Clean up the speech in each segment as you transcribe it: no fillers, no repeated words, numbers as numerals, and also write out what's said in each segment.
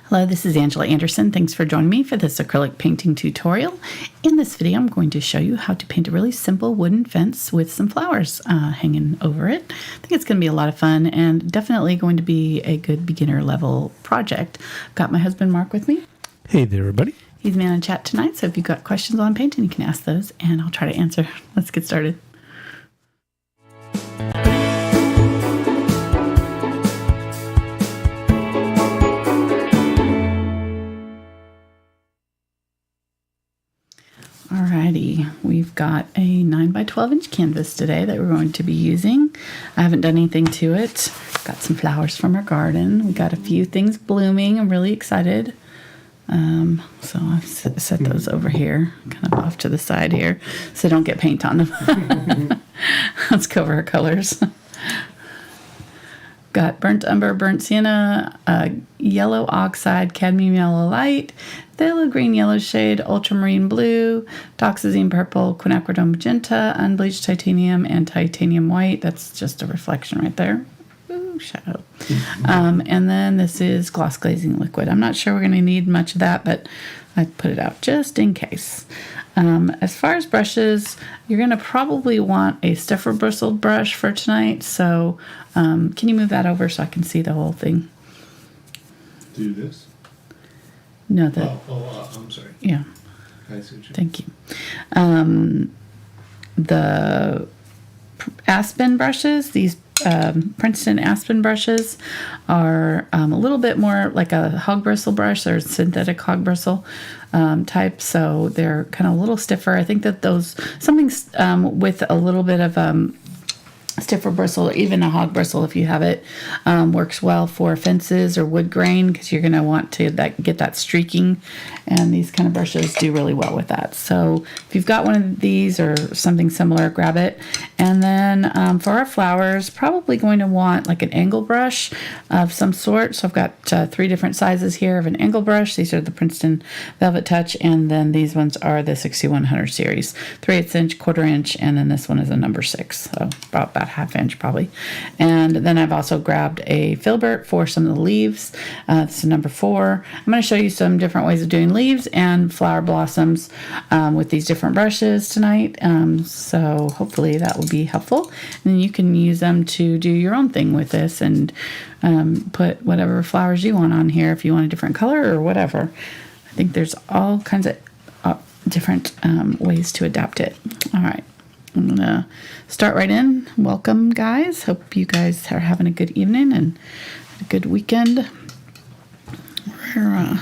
Hello, this is Angela Anderson. Thanks for joining me for this acrylic painting tutorial. In this video, I'm going to show you how to paint a really simple wooden fence with some flowers hanging over it. I think it's going to be a lot of fun and definitely going to be a good beginner level project. I've got my husband Mark with me. Hey there, everybody. He's man in chat tonight, so if you've got questions on painting, you can ask those and I'll try to answer. Let's get started. Alrighty, we've got a 9 by 12 inch canvas today that we're going to be using. I haven't done anything to it. Got some flowers from our garden. We got a few things blooming. I'm really excited. So I've set those over here, kind of off to the side here, so don't get paint on them. Let's cover our colors. Got burnt umber, burnt sienna, yellow oxide, cadmium yellow light, phthalo green yellow shade, ultramarine blue, dioxazine purple, quinacridone magenta, unbleached titanium, and titanium white. That's just a reflection right there. Ooh, shadow. And then this is gloss glazing liquid. I'm not sure we're going to need much of that, but I put it out just in case. As far as brushes, you're going to probably want a stiffer bristled brush for tonight. So can you move that over so I can see the whole thing? Do this? No, I'm sorry. Yeah. I see what you Thank you. The Aspen brushes, these Princeton Aspen brushes are a little bit more like a hog bristle brush or synthetic hog bristle type, so they're kind of a little stiffer. I think that those, something with a little bit of stiffer bristle, or even a hog bristle if you have it, works well for fences or wood grain because you're going to want to get that streaking, and these kind of brushes do really well with that. So if you've got one of these or something similar, grab it. And then for our flowers, probably going to want like an angle brush of some sort. So I've got 3 different sizes here of an angle brush. These are the Princeton VelvetTouch, and then these ones are the 6100 series, 3/8 inch, 1/4 inch, and then this one is a number 6, so about 1/2 inch probably. And then I've also grabbed a Filbert for some of the leaves. This is number 4. I'm going to show you some different ways of doing leaves and flower blossoms with these different brushes tonight. So hopefully that will be helpful. And you can use them to do your own thing with this and put whatever flowers you want on here if you want a different color or whatever. I think there's all kinds of different ways to adapt it. All right. I'm going to start right in. Welcome, guys. Hope you guys are having a good evening and a good weekend. We're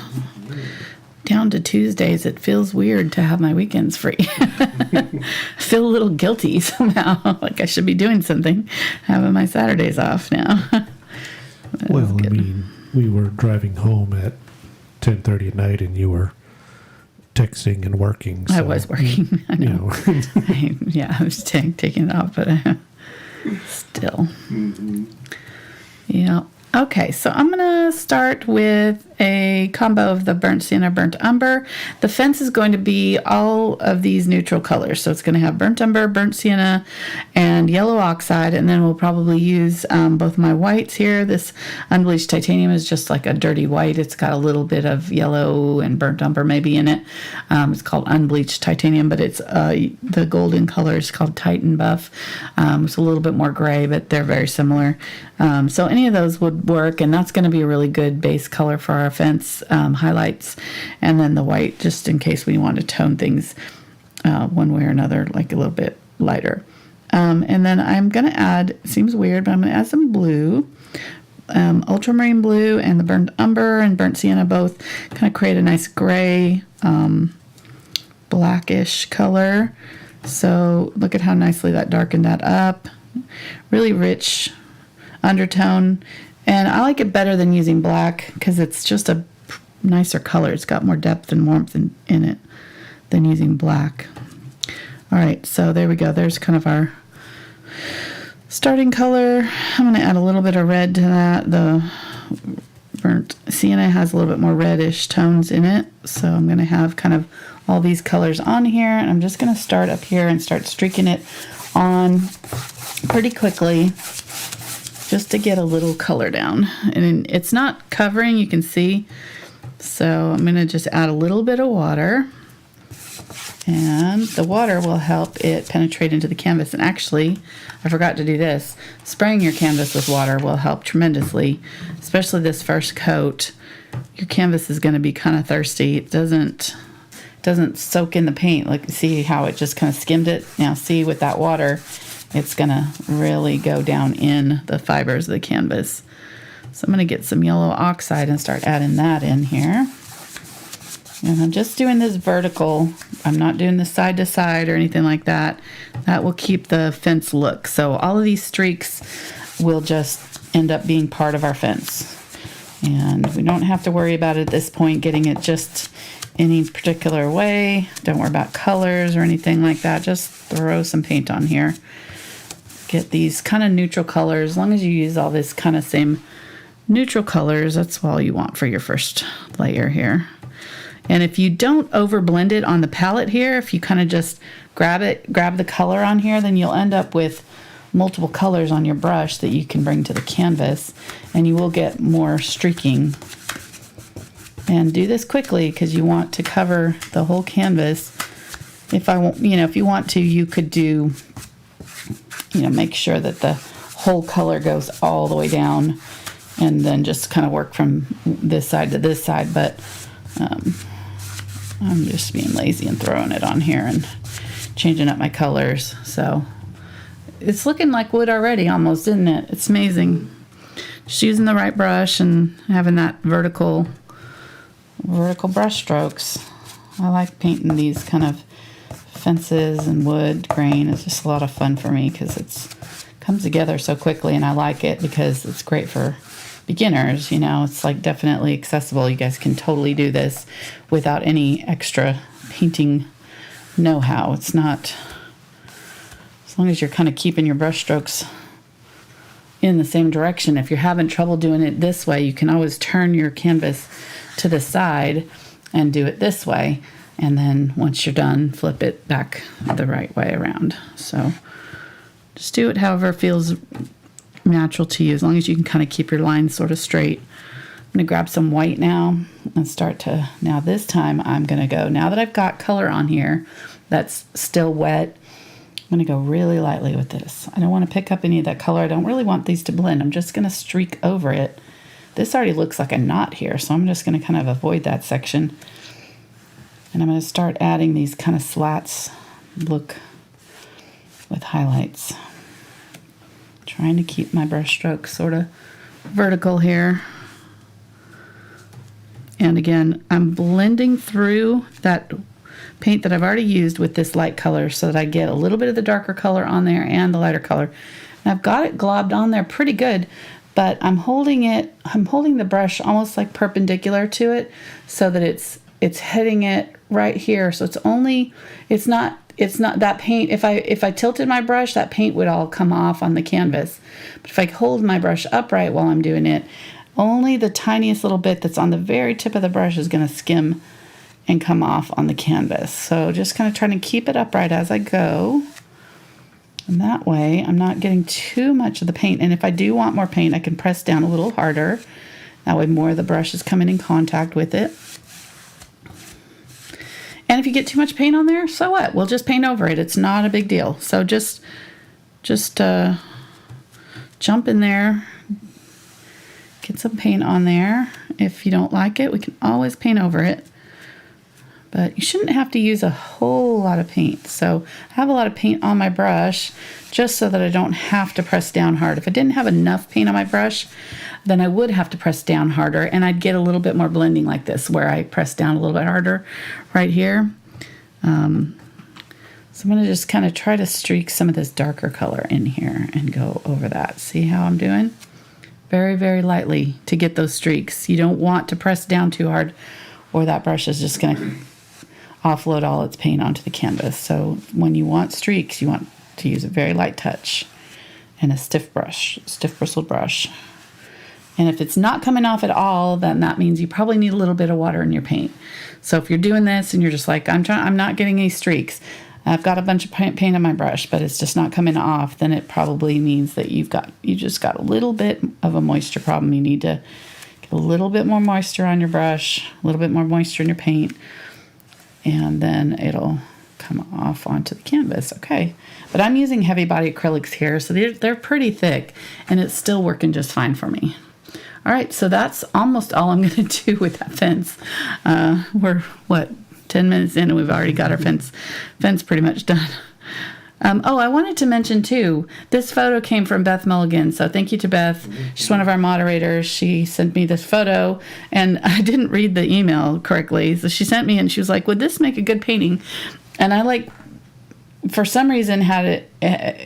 down to Tuesdays. It feels weird to have my weekends free. I feel a little guilty somehow, like I should be doing something, having my Saturdays off now. Well, I mean, we were driving home at 10:30 at night and you were texting and working. So, I was working. I know. I was taking it off, but still. Mm-hmm. Yeah. Okay, so I'm going to start with a combo of the burnt sienna, burnt umber. The fence is going to be all of these neutral colors. So it's going to have burnt umber, burnt sienna, and yellow oxide. And then we'll probably use both my whites here. This unbleached titanium is just like a dirty white. It's got a little bit of yellow and burnt umber maybe in it. It's called unbleached titanium, but it's the golden color is called Titan Buff. It's a little bit more gray, but they're very similar. So any of those would work, and that's going to be a really good base color for our fence highlights. And then the white, just in case we want to tone things one way or another, like a little bit lighter. And then I'm going to add, seems weird, but I'm going to add some blue. Ultramarine blue and the burnt umber and burnt sienna both kind of create a nice gray, blackish color. So look at how nicely that darkened that up. Really rich undertone, and I like it better than using black because it's just a nicer color. It's got more depth and warmth in it than using black. All right, so there we go. There's kind of our starting color. I'm going to add a little bit of red to that. The burnt sienna has a little bit more reddish tones in it, so I'm going to have kind of all these colors on here, and I'm just going to start up here and start streaking it on pretty quickly just to get a little color down. And it's not covering, you can see So I'm going to just add a little bit of water, and the water will help it penetrate into the canvas. And actually, I forgot to do this. Spraying your canvas with water will help tremendously, especially this first coat. Your canvas is going to be kind of thirsty. It doesn't soak in the paint. Like, see how it just kind of skimmed it? Now see, with that water, it's going to really go down in the fibers of the canvas. So I'm going to get some yellow oxide and start adding that in here. And I'm just doing this vertical. I'm not doing this side to side or anything like that. That will keep the fence look. So all of these streaks will just end up being part of our fence. And we don't have to worry about it at this point, getting it just any particular way. Don't worry about colors or anything like that. Just throw some paint on here. Get these kind of neutral colors. As long as you use all this kind of same neutral colors, that's all you want for your first layer here. And if you don't over blend it on the palette here, if you kind of just grab the color on here, then you'll end up with multiple colors on your brush that you can bring to the canvas, and you will get more streaking. And do this quickly because you want to cover the whole canvas. If you want to, you could do, make sure that the whole color goes all the way down, and then just kind of work from this side to this side. But I'm just being lazy and throwing it on here and changing up my colors. So it's looking like wood already almost, isn't it? It's amazing. Just using the right brush and having that vertical brush strokes. I like painting these kind of fences and wood grain. It's just a lot of fun for me because it comes together so quickly, and I like it because it's great for beginners. It's like definitely accessible. You guys can totally do this without any extra painting know-how. It's not, as long as you're kind of keeping your brush strokes in the same direction. If you're having trouble doing it this way, you can always turn your canvas to the side and do it this way, and then once you're done, flip it back the right way around. So just do it however feels natural to you, as long as you can kind of keep your lines sort of straight. I'm going to grab some white now and now this time I'm going to go, now that I've got color on here that's still wet, I'm going to go really lightly with this. I don't want to pick up any of that color. I don't really want these to blend. I'm just going to streak over it. This already looks like a knot here, so I'm just going to kind of avoid that section. And I'm going to start adding these kind of slats look with highlights. Trying to keep my brush strokes sort of vertical here. And again, I'm blending through that paint that I've already used with this light color so that I get a little bit of the darker color on there and the lighter color. And I've got it globbed on there pretty good, but I'm holding the brush almost like perpendicular to it so that it's hitting it right here. So it's not that paint. If I tilted my brush, that paint would all come off on the canvas. But if I hold my brush upright while I'm doing it, only the tiniest little bit that's on the very tip of the brush is going to skim and come off on the canvas. So just kind of trying to keep it upright as I go. And that way I'm not getting too much of the paint. And if I do want more paint, I can press down a little harder. That way more of the brush is coming in contact with it. And if you get too much paint on there, so what? We'll just paint over it. It's not a big deal. So just jump in there, get some paint on there. If you don't like it, we can always paint over it. But you shouldn't have to use a whole lot of paint. So I have a lot of paint on my brush just so that I don't have to press down hard. If I didn't have enough paint on my brush, then I would have to press down harder, and I'd get a little bit more blending like this, where I press down a little bit harder right here. So I'm going to just kind of try to streak some of this darker color in here and go over that. See how I'm doing? Very, very lightly to get those streaks. You don't want to press down too hard, or that brush is just going to offload all its paint onto the canvas. So when you want streaks, you want to use a very light touch and a stiff bristled brush. And if it's not coming off at all, then that means you probably need a little bit of water in your paint. So if you're doing this and you're just like, I'm not getting any streaks, I've got a bunch of paint on my brush, but it's just not coming off, then it probably means that you just got a little bit of a moisture problem. You need to get a little bit more moisture on your brush, a little bit more moisture in your paint, and then it'll come off onto the canvas. Okay, but I'm using heavy body acrylics here, so they're pretty thick, and it's still working just fine for me. All right, so that's almost all I'm going to do with that fence. We're, 10 minutes in, and we've already got our fence pretty much done. I wanted to mention, too, this photo came from Beth Mulligan, so thank you to Beth. She's one of our moderators. She sent me this photo, and I didn't read the email correctly, so she sent me, and she was like, would this make a good painting? And I, for some reason, had it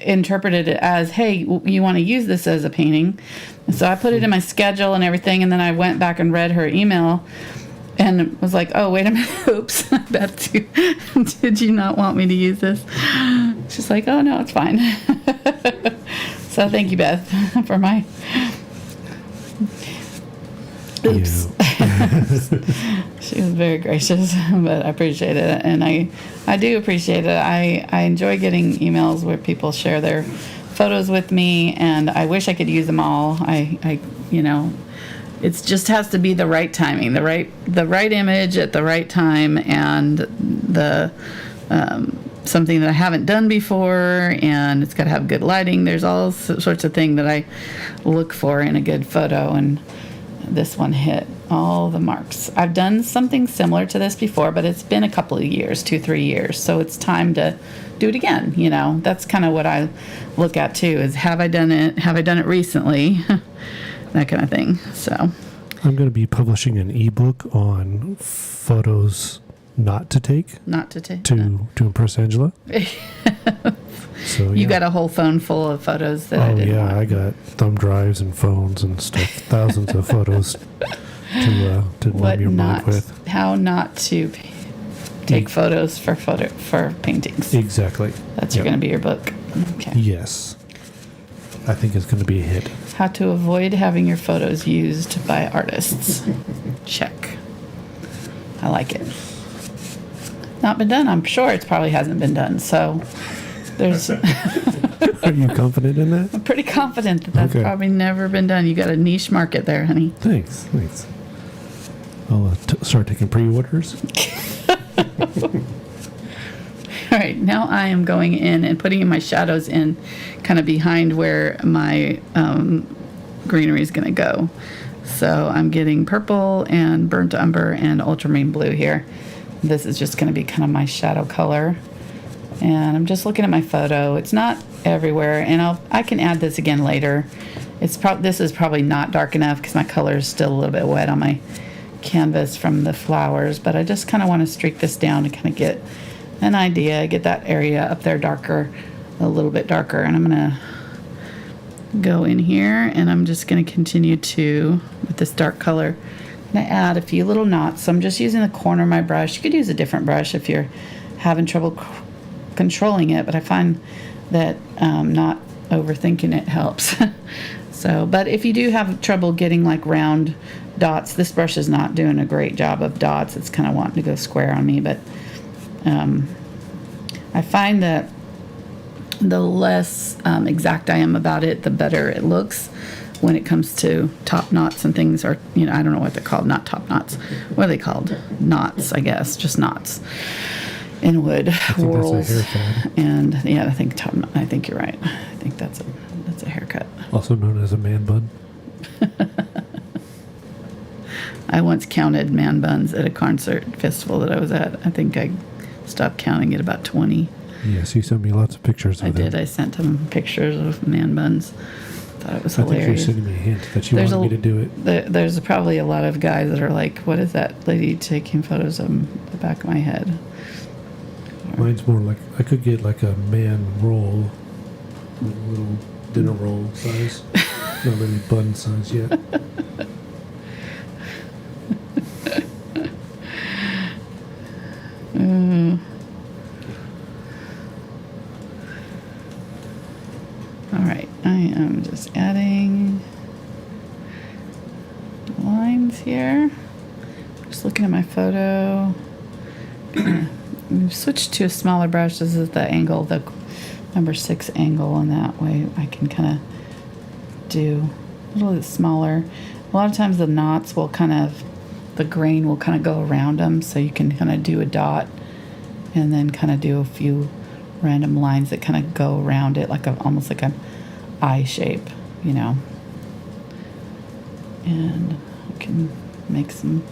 interpreted it as, hey, you want to use this as a painting. And so I put it in my schedule and everything, and then I went back and read her email and was like, oh, wait a minute, oops, Beth, did you not want me to use this? She's like, oh, no, it's fine. So thank you, Beth, for my... Oops. Yeah. She was very gracious, but I appreciate it. And I do appreciate it. I enjoy getting emails where people share their photos with me, and I wish I could use them all. I it just has to be the right timing, the right image at the right time, and the something that I haven't done before, and it's got to have good lighting. There's all sorts of things that I look for in a good photo, and this one hit all the marks. I've done something similar to this before, but it's been a couple of years, 2-3 years, so it's time to do it again. That's kind of what I look at too, is have I done it recently? That kind of thing. So I'm going to be publishing an ebook on photos not to take to impress Angela. So you got a whole phone full of photos that I didn't want. I got thumb drives and phones and stuff, thousands of photos to numb your mind with. How not to take photos for paintings. Exactly. That's going to be your book. Okay. Yes. I think it's going to be a hit. How to avoid having your photos used by artists. Check. I like it. Not been done. I'm sure it probably hasn't been done. So there's... Are you confident in that? I'm pretty confident that that's probably never been done. You got a niche market there, honey. Thanks. I'll start taking pre-orders. All right, now I am going in and putting in my shadows in kind of behind where my greenery is going to go. So I'm getting purple and burnt umber and ultramarine blue here. This is just going to be kind of my shadow color. And I'm just looking at my photo. It's not everywhere, and I can add this again later. This is probably not dark enough because my color is still a little bit wet on my canvas from the flowers, but I just kind of want to streak this down to kind of get an idea, get that area up there darker, a little bit darker. And I'm going to go in here, and I'm just going to continue with this dark color, I'm going to add a few little knots. So I'm just using the corner of my brush. You could use a different brush if you're having trouble controlling it, but I find that not overthinking it helps. But if you do have trouble getting like round dots, this brush is not doing a great job of dots. It's kind of wanting to go square on me, but I find that the less exact I am about it, the better it looks when it comes to top knots and things, or I don't know what they're called, not top knots. What are they called? Knots, I guess, just knots in wood, whorls. And yeah, I think you're right. I think that's a haircut. Also known as a man bun. I once counted man buns at a concert festival that I was at. I think I stopped counting at about 20. Yes, you sent me lots of pictures of them. I did. I sent him pictures of man buns. Thought it was hilarious. I think you were sending me a hint that you wanted me to do it. There's probably a lot of guys that are like, what is that lady taking photos of the back of my head? Mine's more like, I could get like a man roll, a little dinner roll size. Not really bun size yet. All right, I am just adding lines here. Just looking at my photo. We've switched to a smaller brush. This is the angle, the number 6 angle, and that way I can kind of do a little bit smaller. A lot of times the knots will the grain will kind of go around them, so you can kind of do a dot and then kind of do a few random lines that kind of go around it, almost like an eye shape, you know. And I can make some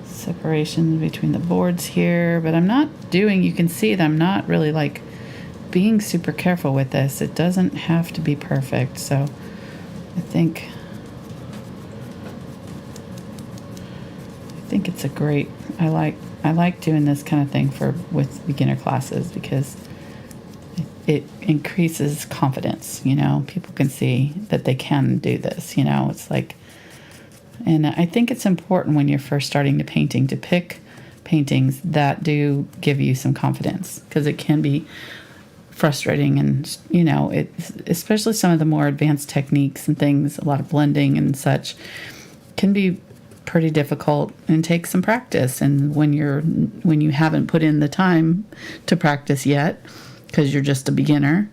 separation between the boards here, but I'm not doing, you can see that I'm not really like being super careful with this. It doesn't have to be perfect, so I think it's a great, I like doing this kind of thing with beginner classes because it increases confidence, you know. People can see that they can do this, you know. It's like, and I think it's important when you're first starting to painting to pick paintings that do give you some confidence, because it can be frustrating, and you know, especially some of the more advanced techniques and things, a lot of blending and such, can be pretty difficult and take some practice. And when you haven't put in the time to practice yet, because you're just a beginner,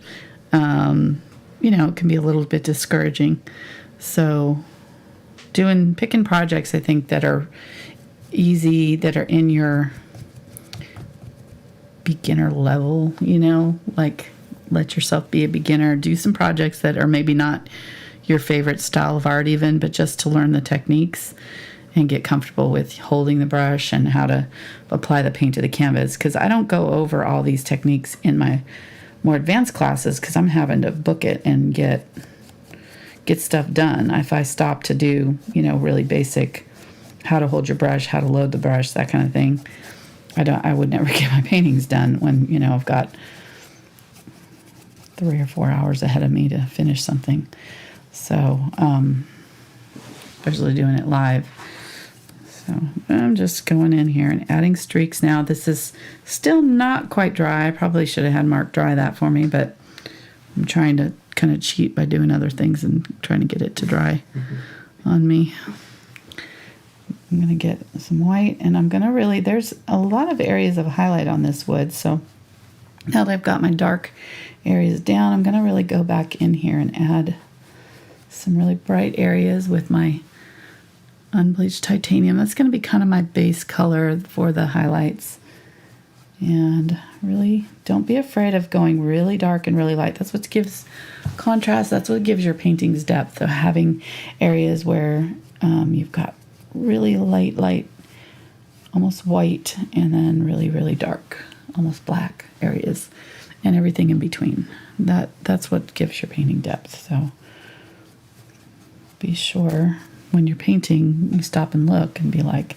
you know, it can be a little bit discouraging. So picking projects, I think, that are easy, that are in your beginner level, you know, like let yourself be a beginner, do some projects that are maybe not your favorite style of art even, but just to learn the techniques and get comfortable with holding the brush and how to apply the paint to the canvas. Because I don't go over all these techniques in my more advanced classes, because I'm having to book it and get stuff done. If I stop to do, you know, really basic, how to hold your brush, how to load the brush, that kind of thing, I would never get my paintings done when, you know, I've got 3 or 4 hours ahead of me to finish something. So, especially doing it live. So I'm just going in here and adding streaks now. This is still not quite dry. I probably should have had Mark dry that for me, but I'm trying to kind of cheat by doing other things and trying to get it to dry on me. I'm going to get some white, and I'm going to there's a lot of areas of highlight on this wood. So now that I've got my dark areas down, I'm going to really go back in here and add some really bright areas with my Unbleached Titanium. That's going to be kind of my base color for the highlights. And really, don't be afraid of going really dark and really light. That's what gives contrast. That's what gives your paintings depth. So having areas where you've got really light, almost white, and then really, really dark, almost black areas, and everything in between. That's what gives your painting depth. So be sure when you're painting, you stop and look and be like,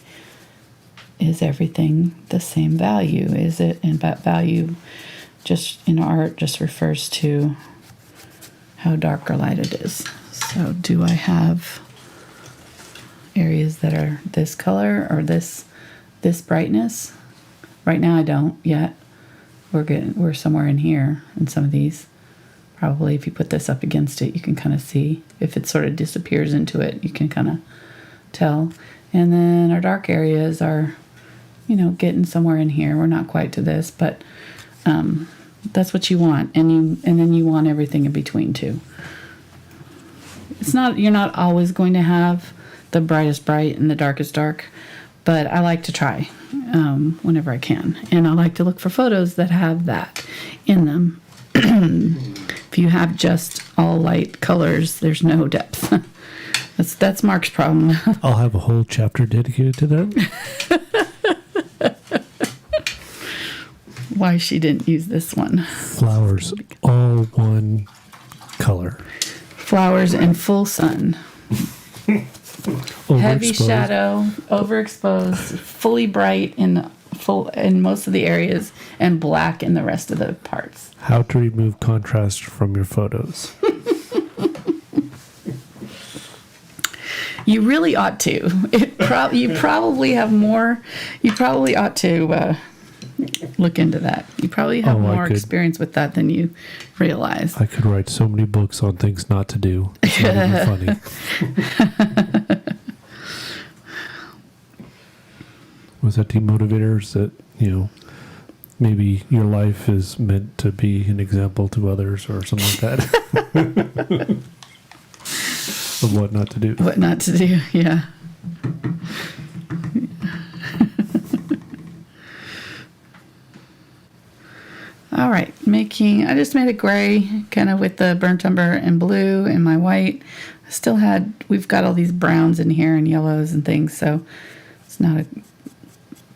is everything the same value? Is it? And that value just in art just refers to how dark or light it is. So do I have areas that are this color or this brightness? Right now I don't yet. We're somewhere in here in some of these. Probably if you put this up against it, you can kind of see. If it sort of disappears into it, you can kind of tell. And then our dark areas are, you know, getting somewhere in here. We're not quite to this, but that's what you want. And then you want everything in between too. You're not always going to have the brightest bright and the darkest dark, but I like to try whenever I can. And I like to look for photos that have that in them. If you have just all light colors, there's no depth. That's Mark's problem. I'll have a whole chapter dedicated to that. Why she didn't use this one. Flowers, all one color. Flowers in full sun. Heavy shadow, overexposed, fully bright in most of the areas, and black in the rest of the parts. How to remove contrast from your photos. You really ought to. You probably have more. You probably ought to look into that. You probably have more experience with that than you realize. I could write so many books on things not to do. It's not even funny. Was that demotivators that, you know, maybe your life is meant to be an example to others or something like that? of what not to do. What not to do, yeah. All right, I just made a gray kind of with the burnt umber and blue and my white. We've got all these browns in here and yellows and things, so it's not a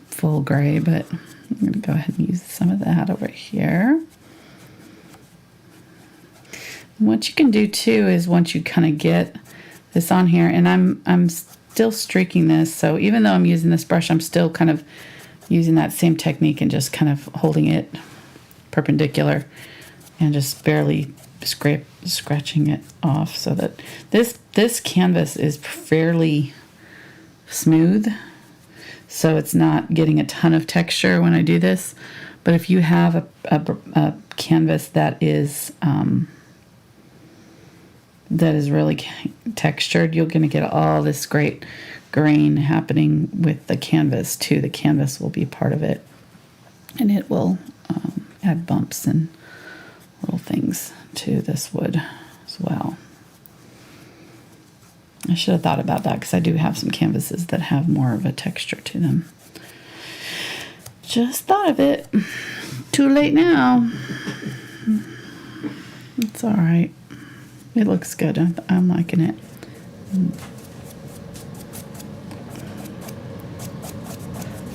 full gray, but I'm going to go ahead and use some of that over here. And what you can do too is once you kind of get this on here, and I'm still streaking this, so even though I'm using this brush, I'm still kind of using that same technique and just kind of holding it perpendicular and just barely scratching it off so that this canvas is fairly smooth, so it's not getting a ton of texture when I do this. But if you have a canvas that is really textured, you're going to get all this great grain happening with the canvas too. The canvas will be part of it, and it will add bumps and little things to this wood as well. I should have thought about that because I do have some canvases that have more of a texture to them. Just thought of it. Too late now. It's all right. It looks good. I'm liking it.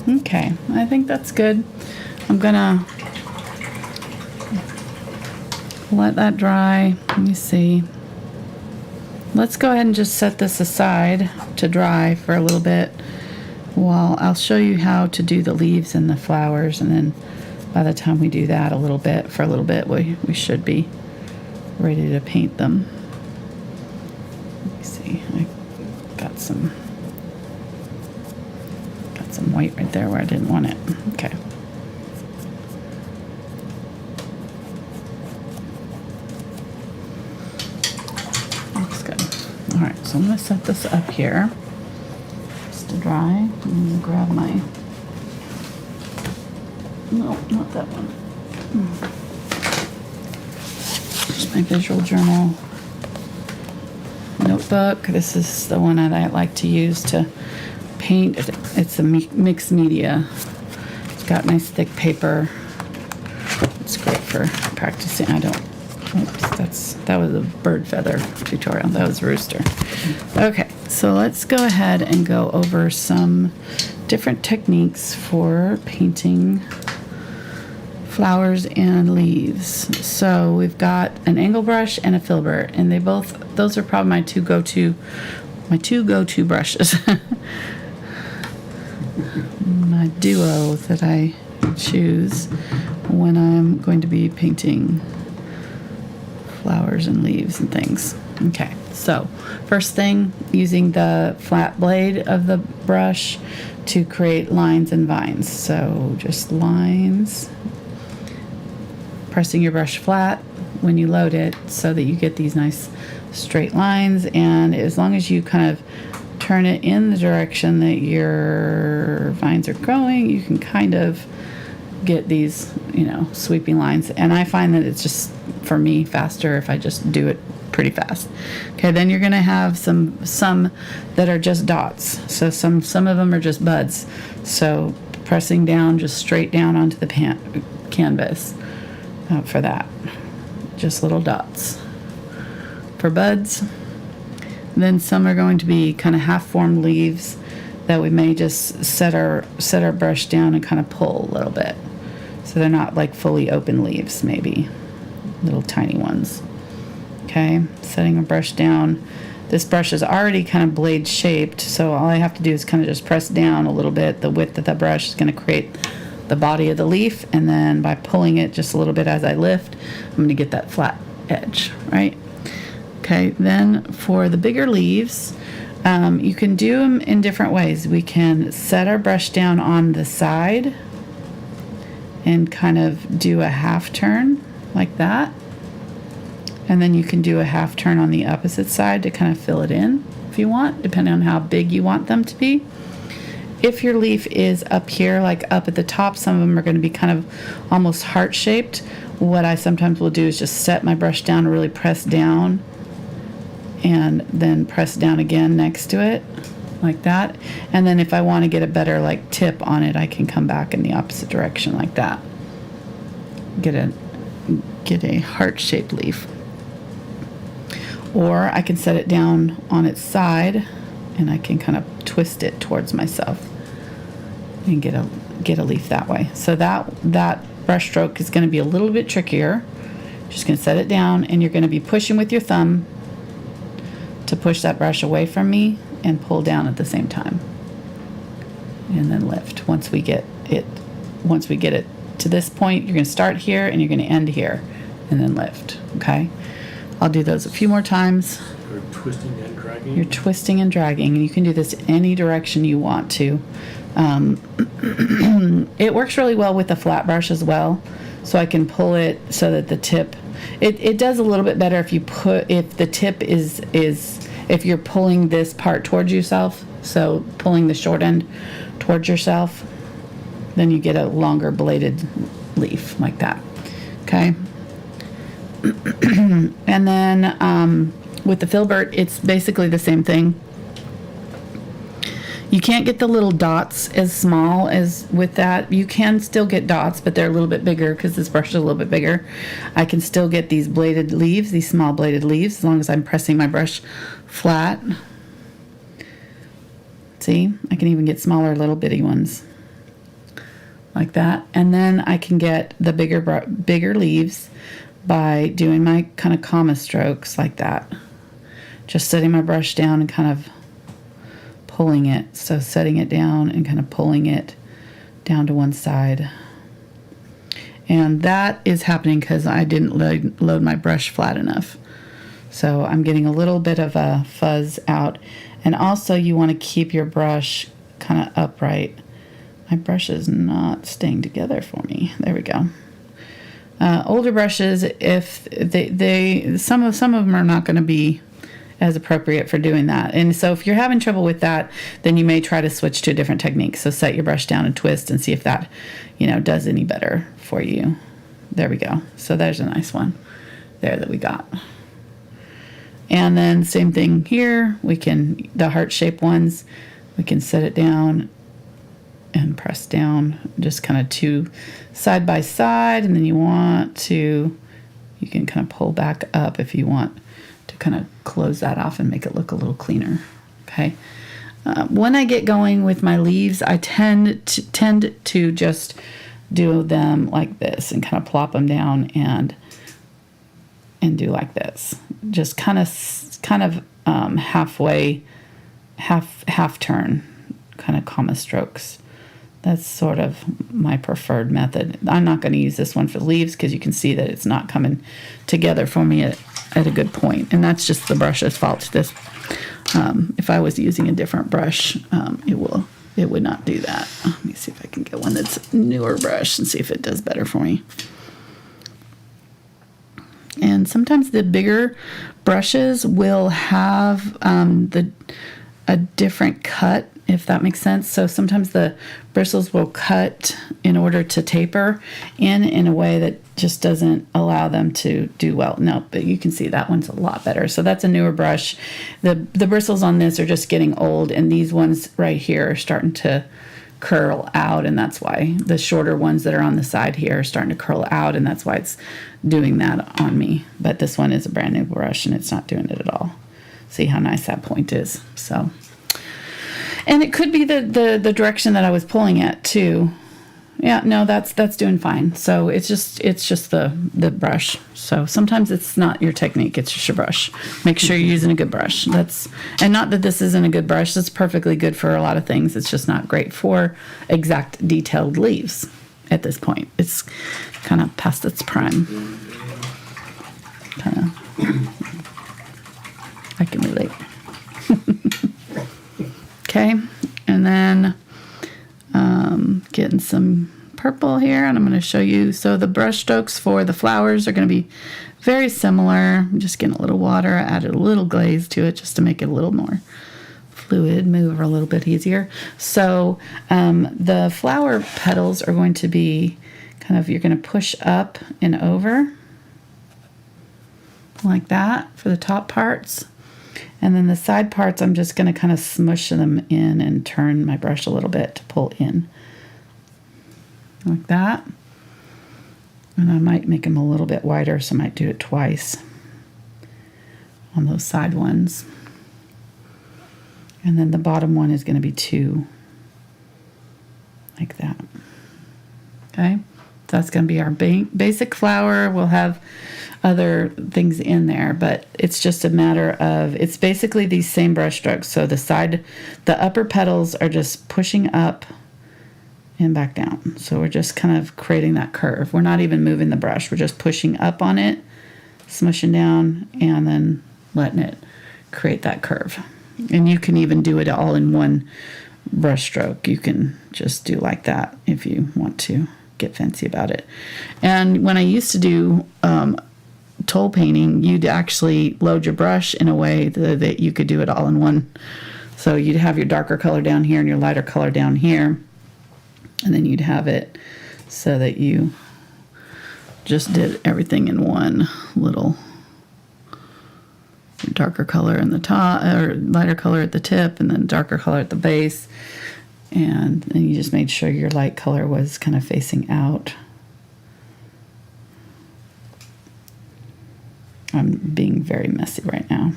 Okay, I think that's good. I'm gonna let that dry. Let me see. Let's go ahead and just set this aside to dry for a little bit while I'll show you how to do the leaves and the flowers, and then by the time we do that for a little bit, we should be ready to paint them. Let me see. I got some white right there where I didn't want it. Okay. All right, so I'm going to set this up here just to dry. I'm going to grab no, not that one. Just my visual journal notebook. This is the one that I like to use to paint. It's a mixed media. It's got nice thick paper. It's great for practicing. Oops, that was a bird feather tutorial. That was rooster. Okay, so let's go ahead and go over some different techniques for painting flowers and leaves. So we've got an angle brush and a filbert, and those are probably my two go-to brushes. My duo that I choose when I'm going to be painting flowers and leaves and things. Okay, so first thing, using the flat blade of the brush to create lines and vines. So just lines, pressing your brush flat when you load it so that you get these nice straight lines, and as long as you kind of turn it in the direction that your vines are going, you can kind of get these, sweeping lines. And I find that it's just, for me, faster if I just do it pretty fast. Okay, then you're going to have some that are just dots. So some of them are just buds. So pressing down, just straight down onto the canvas for that. Just little dots for buds. Then some are going to be kind of half-formed leaves that we may just set our brush down and kind of pull a little bit. So they're not like fully open leaves, maybe little tiny ones. Okay, setting a brush down. This brush is already kind of blade shaped, so all I have to do is kind of just press down a little bit. The width of the brush is going to create the body of the leaf, and then by pulling it just a little bit as I lift, I'm going to get that flat edge, right? Okay, then for the bigger leaves, you can do them in different ways. We can set our brush down on the side and kind of do a half turn like that. And then you can do a half turn on the opposite side to kind of fill it in if you want, depending on how big you want them to be. If your leaf is up here, like up at the top, some of them are going to be kind of almost heart-shaped. What I sometimes will do is just set my brush down and really press down and then press down again next to it like that. And then if I want to get a better like tip on it, I can come back in the opposite direction like that. Get a heart-shaped leaf. Or I can set it down on its side and I can kind of twist it towards myself and get a leaf that way. So that brush stroke is going to be a little bit trickier. Just going to set it down, and you're going to be pushing with your thumb to push that brush away from me and pull down at the same time. And then lift. Once we get it to this point, you're going to start here and you're going to end here and then lift. Okay? I'll do those a few more times. You're twisting and dragging? You're twisting and dragging, and you can do this any direction you want to. It works really well with a flat brush as well, so I can pull it so that the tip, it does a little bit better if the tip is if you're pulling this part towards yourself, so pulling the short end towards yourself, then you get a longer bladed leaf like that. Okay. And then with the Filbert, it's basically the same thing. You can't get the little dots as small as with that. You can still get dots, but they're a little bit bigger because this brush is a little bit bigger. I can still get these bladed leaves, these small bladed leaves, as long as I'm pressing my brush flat. See, I can even get smaller little bitty ones like that. And then I can get the bigger leaves by doing my kind of comma strokes like that. Just setting my brush down and kind of pulling it. So setting it down and kind of pulling it down to one side. And that is happening because I didn't load my brush flat enough. So I'm getting a little bit of a fuzz out. And also you want to keep your brush kind of upright. My brush is not staying together for me. There we go. Older brushes, if some of them are not going to be as appropriate for doing that. And so if you're having trouble with that, then you may try to switch to a different technique. So set your brush down and twist and see if that, does any better for you. There we go. So there's a nice one there that we got. And then same thing here. The heart-shaped ones, we can set it down and press down, just kind of two side by side. And then you can kind of pull back up if you want to kind of close that off and make it look a little cleaner. Okay. When I get going with my leaves, I tend to just do them like this and kind of plop them down and do like this. Just kind of halfway, half turn, kind of comma strokes. That's sort of my preferred method. I'm not going to use this one for the leaves because you can see that it's not coming together for me at a good point. And that's just the brush's fault. If I was using a different brush, it would not do that. Let me see if I can get one that's a newer brush and see if it does better for me. And sometimes the bigger brushes will have a different cut, if that makes sense. So sometimes the bristles will cut in order to taper in a way that just doesn't allow them to do well. No, but you can see that one's a lot better. So that's a newer brush. The bristles on this are just getting old, and these ones right here are starting to curl out, and that's why the shorter ones that are on the side here are starting to curl out, and that's why it's doing that on me. But this one is a brand new brush, and it's not doing it at all. See how nice that point is. So, and it could be the direction that I was pulling it too. Yeah, no, that's doing fine. So it's just the brush. So sometimes it's not your technique, it's just your brush. Make sure you're using a good brush. And not that this isn't a good brush. It's perfectly good for a lot of things. It's just not great for exact detailed leaves at this point. It's kind of past its prime. I can relate. Okay, and then getting some purple here, and I'm going to show you. So the brush strokes for the flowers are going to be very similar. I'm just getting a little water. I added a little glaze to it just to make it a little more fluid, move a little bit easier. So the flower petals are going to be you're going to push up and over like that for the top parts. And then the side parts, I'm just going to kind of smush them in and turn my brush a little bit to pull in. Like that. And I might make them a little bit wider, so I might do it twice on those side ones. And then the bottom one is going to be 2. Like that. Okay? That's going to be our basic flower. We'll have other things in there, but it's just a matter of, it's basically these same brush strokes. So the upper petals are just pushing up and back down. So we're just kind of creating that curve. We're not even moving the brush. We're just pushing up on it, smushing down, and then letting it create that curve. And you can even do it all in one brush stroke. You can just do like that if you want to get fancy about it. And when I used to do toll painting, you'd actually load your brush in a way that you could do it all in one. So you'd have your darker color down here and your lighter color down here, and then you'd have it so that you just did everything in one little darker color in the top, or lighter color at the tip, and then darker color at the base. And then you just made sure your light color was kind of facing out. I'm being very messy right now.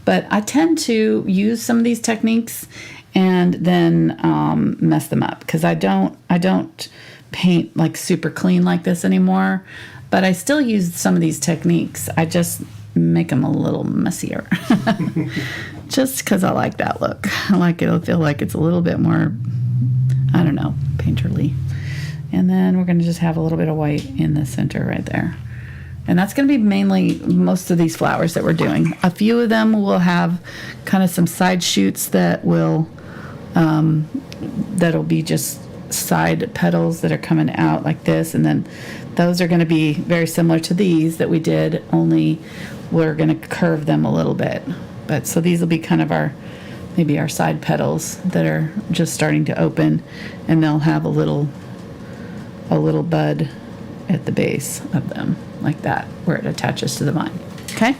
But I tend to use some of these techniques and then mess them up, because I don't paint like super clean like this anymore. But I still use some of these techniques. I just make them a little messier. Just because I like that look. I like it. I feel like it's a little bit more, I don't know, painterly. And then we're going to just have a little bit of white in the center right there. And that's going to be mainly most of these flowers that we're doing. A few of them will have kind of some side shoots that will, that'll be just side petals that are coming out like this. And then those are going to be very similar to these that we did, only we're going to curve them a little bit. But so these will be kind of maybe our side petals that are just starting to open, and they'll have a little bud at the base of them, like that, where it attaches to the vine. Okay?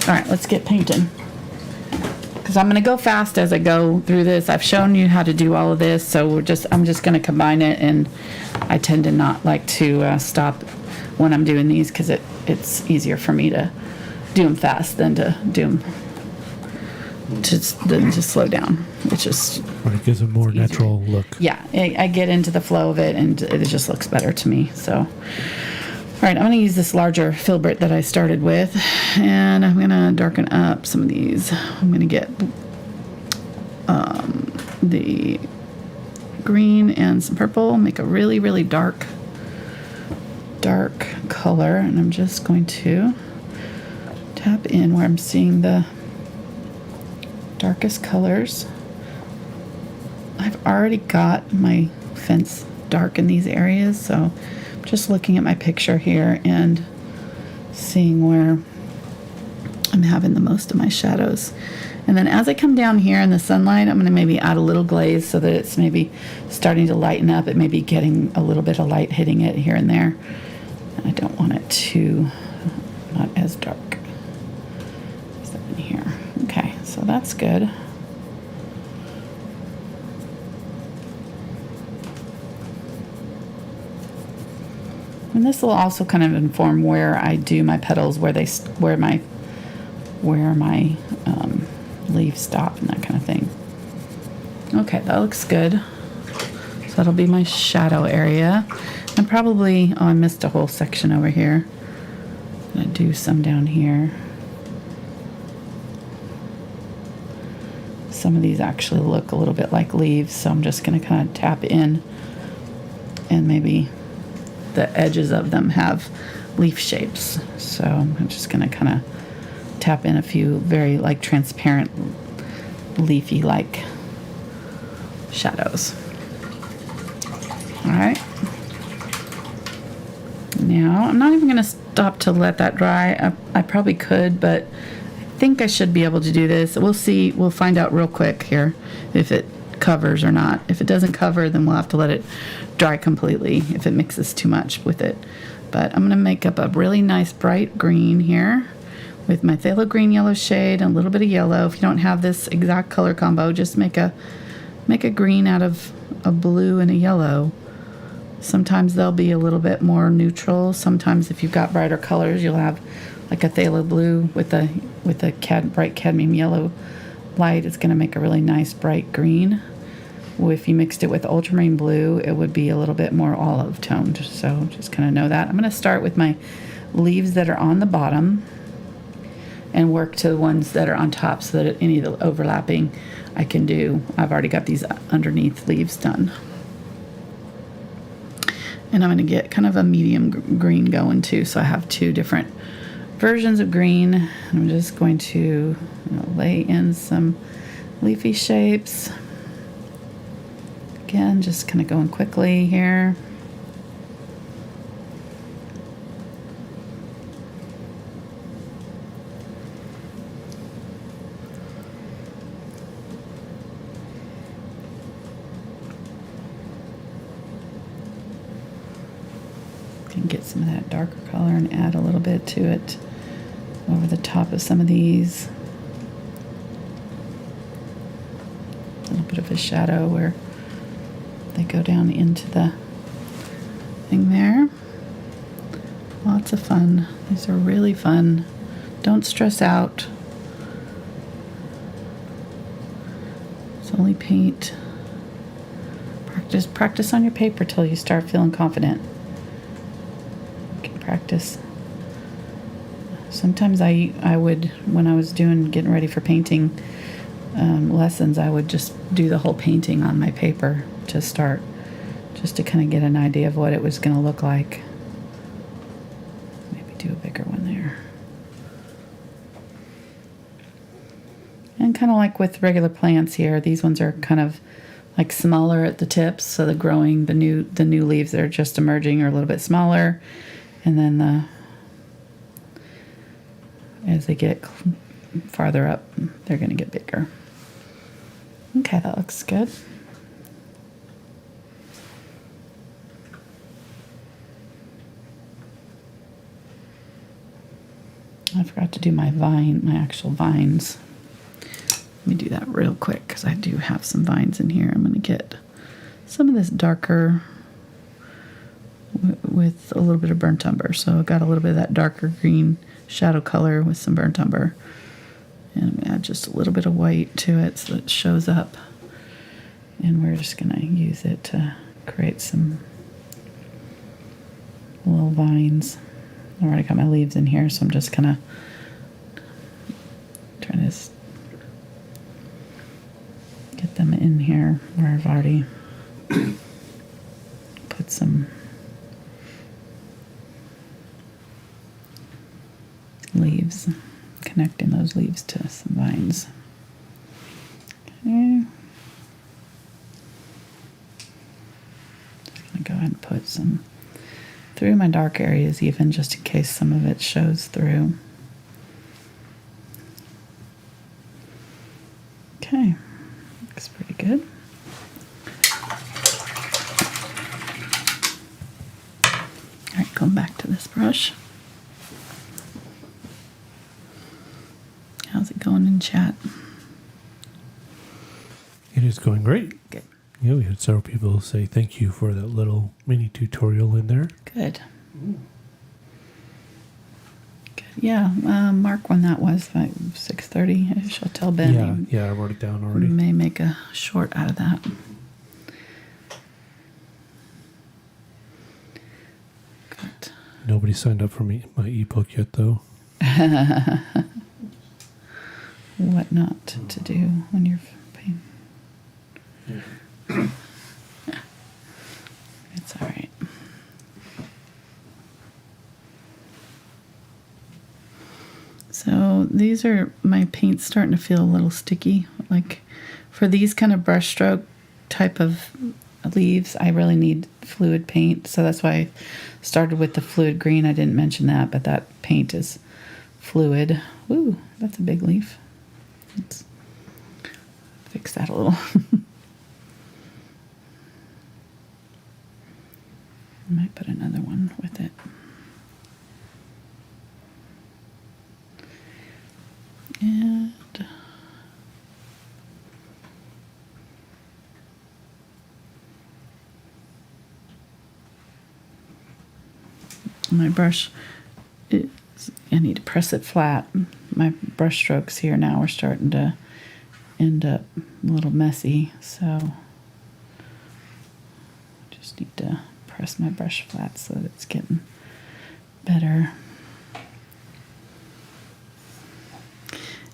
All right, let's get painting. Because I'm going to go fast as I go through this. I've shown you how to do all of this, so I'm just going to combine it, and I tend to not like to stop when I'm doing these, because it's easier for me to do them fast than to do them to slow which is right, it gives a more natural look. Yeah, I get into the flow of it, and it just looks better to me. So, all right, I'm going to use this larger filbert that I started with, and I'm going to darken up some of these. I'm going to get the green and some purple, make a really, really dark color, and I'm just going to tap in where I'm seeing the darkest colors. I've already got my fence dark in these areas, so I'm just looking at my picture here and seeing where I'm having the most of my shadows. And then as I come down here in the sunlight, I'm going to maybe add a little glaze so that it's maybe starting to lighten up. It may be getting a little bit of light hitting it here and there. And I don't want it too, not as dark. Is that in here? Okay, so that's good. And this will also kind of inform where I do my petals, where my leaves stop and that kind of thing. Okay, that looks good. So that'll be my shadow area. And probably, I missed a whole section over here. I'm gonna do some down here. Some of these actually look a little bit like leaves, so I'm just gonna kind of tap in, and maybe the edges of them have leaf shapes. So I'm just gonna kind of tap in a few very like transparent leafy like shadows. All right. Now I'm not even gonna stop to let that dry. I probably could, but I think I should be able to do this. We'll see. We'll find out real quick here if it covers or not. If it doesn't cover, then we'll have to let it dry completely if it mixes too much with it. But I'm going to make up a really nice bright green here with my phthalo green yellow shade and a little bit of yellow. If you don't have this exact color combo, just make a green out of a blue and a yellow. Sometimes they'll be a little bit more neutral. Sometimes if you've got brighter colors, you'll have like a phthalo blue with a bright cadmium yellow light. It's going to make a really nice bright green. If you mixed it with ultramarine blue, it would be a little bit more olive toned. So just kind of know that. I'm going to start with my leaves that are on the bottom and work to the ones that are on top so that any of the overlapping I can do. I've already got these underneath leaves done. And I'm going to get kind of a medium green going too. So I have two different versions of green. I'm just going to lay in some leafy shapes. Again, just kind of going quickly here. Can get some of that darker color and add a little bit to it over the top of some of these. A little bit of a shadow where they go down into the thing there. Lots of fun. These are really fun. Don't stress out. It's only paint. Practice on your paper till you start feeling confident. Practice. Sometimes I would, when I was getting ready for painting lessons, I would just do the whole painting on my paper to start, just to kind of get an idea of what it was going to look like. Maybe do a bigger one there. And kind of like with regular plants here, these ones are kind of like smaller at the tips, so the new leaves that are just emerging are a little bit smaller. And then as they get farther up, they're going to get bigger. Okay, that looks good. I forgot to do my actual vines. Let me do that real quick because I do have some vines in here. I'm going to get some of this darker with a little bit of burnt umber. So I've got a little bit of that darker green shadow color with some burnt umber. And I'm going to add just a little bit of white to it so it shows up. And we're just going to use it to create some little vines. I've already got my leaves in here, so I'm just kind of trying to get them in here where I've already put some leaves, connecting those leaves to some vines. Okay. I'm going to go ahead and put some through my dark areas, even just in case some of it shows through. Okay, looks pretty good. All right, going back to this brush. How's it going in chat? It is going great. Good. Yeah, we had several people say thank you for that little mini tutorial in there. Good. Good. Yeah, mark when that was, like 6:30-ish. I'll tell Ben. Yeah, I wrote it down already. We may make a short out of that. Good. Nobody signed up for my ebook yet, though. What not to do when you're painting. It's all right. So these are my paint's starting to feel a little sticky. Like for these kind of brushstroke type of leaves, I really need fluid paint. So that's why I started with the fluid green. I didn't mention that, but that paint is fluid. Ooh, that's a big leaf. Let's fix that a little. I might put another one with it. My brush, I need to press it flat. My brush strokes here now are starting to end up a little messy, so just need to press my brush flat so that it's getting better.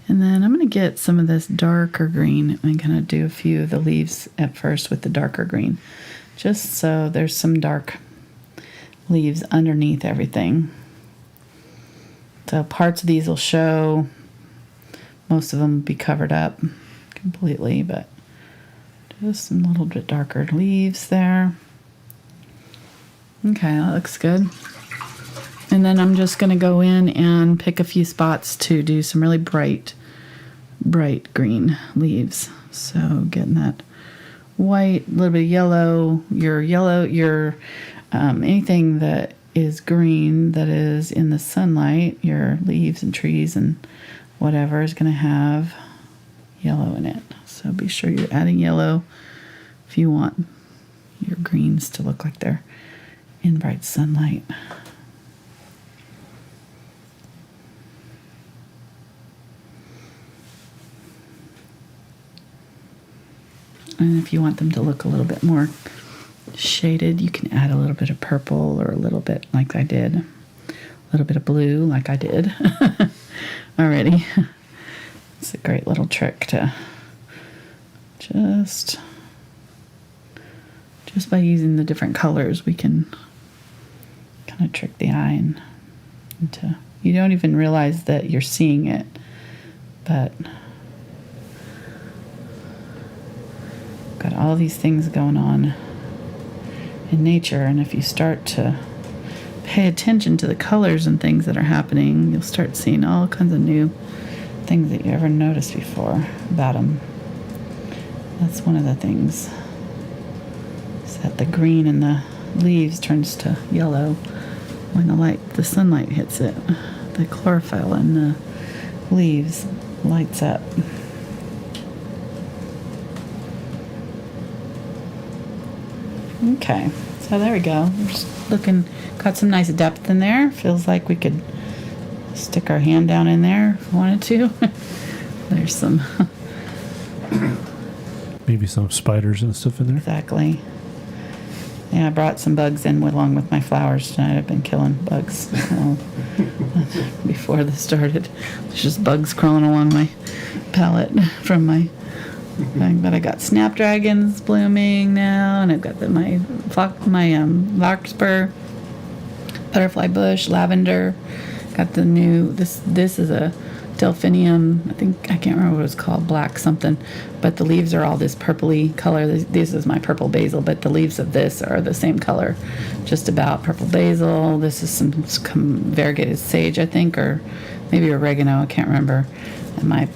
And then I'm going to get some of this darker green. I'm going to do a few of the leaves at first with the darker green, just so there's some dark leaves underneath everything. So parts of these will show, most of them will be covered up completely, but just some little bit darker leaves there. Okay, that looks good. And then I'm just going to go in and pick a few spots to do some really bright green leaves. So getting that white, a little bit of yellow, your anything that is green that is in the sunlight, your leaves and trees and whatever is going to have yellow in it. So be sure you're adding yellow if you want your greens to look like they're in bright sunlight. And if you want them to look a little bit more shaded, you can add a little bit of purple or a little bit like I did. A little bit of blue like I did already. It's a great little trick to just by using the different colors, we can kind of trick the eye into, you don't even realize that you're seeing it, but got all these things going on in nature, and if you start to pay attention to the colors and things that are happening, you'll start seeing all kinds of new things that you never noticed before about them. That's one of the things, is that the green in the leaves turns to yellow when the sunlight hits it. The chlorophyll in the leaves lights up. Okay, so there we go. We're just looking, got some nice depth in there. Feels like we could stick our hand down in there if we wanted to. There's some maybe some spiders and stuff in there. Exactly. Yeah, I brought some bugs in along with my flowers tonight. I've been killing bugs before this started. There's just bugs crawling along my palette from my thing. But I got snapdragons blooming now, and I've got my larkspur, butterfly bush, lavender. Got the new, this is a delphinium, I can't remember what it's called, black something, but the leaves are all this purpley color. This is my purple basil, but the leaves of this are the same color, just about purple basil. This is some variegated sage, I think, or maybe oregano, I can't remember. And my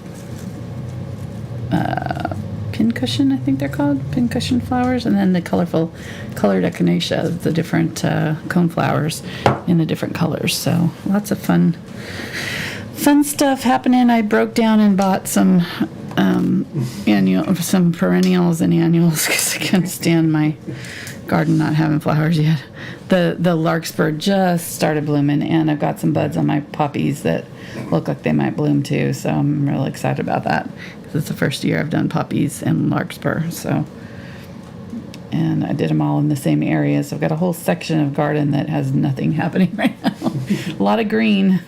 pincushion, I think they're called, pincushion flowers, and then the colored echinacea, the different cone flowers in the different colors. So lots of fun stuff happening. I broke down and bought some perennials and annuals because I can't stand my garden not having flowers yet. The larkspur just started blooming, and I've got some buds on my poppies that look like they might bloom too. So I'm really excited about that. It's the first year I've done poppies and larkspur. So, and I did them all in the same area. So I've got a whole section of garden that has nothing happening right now. A lot of green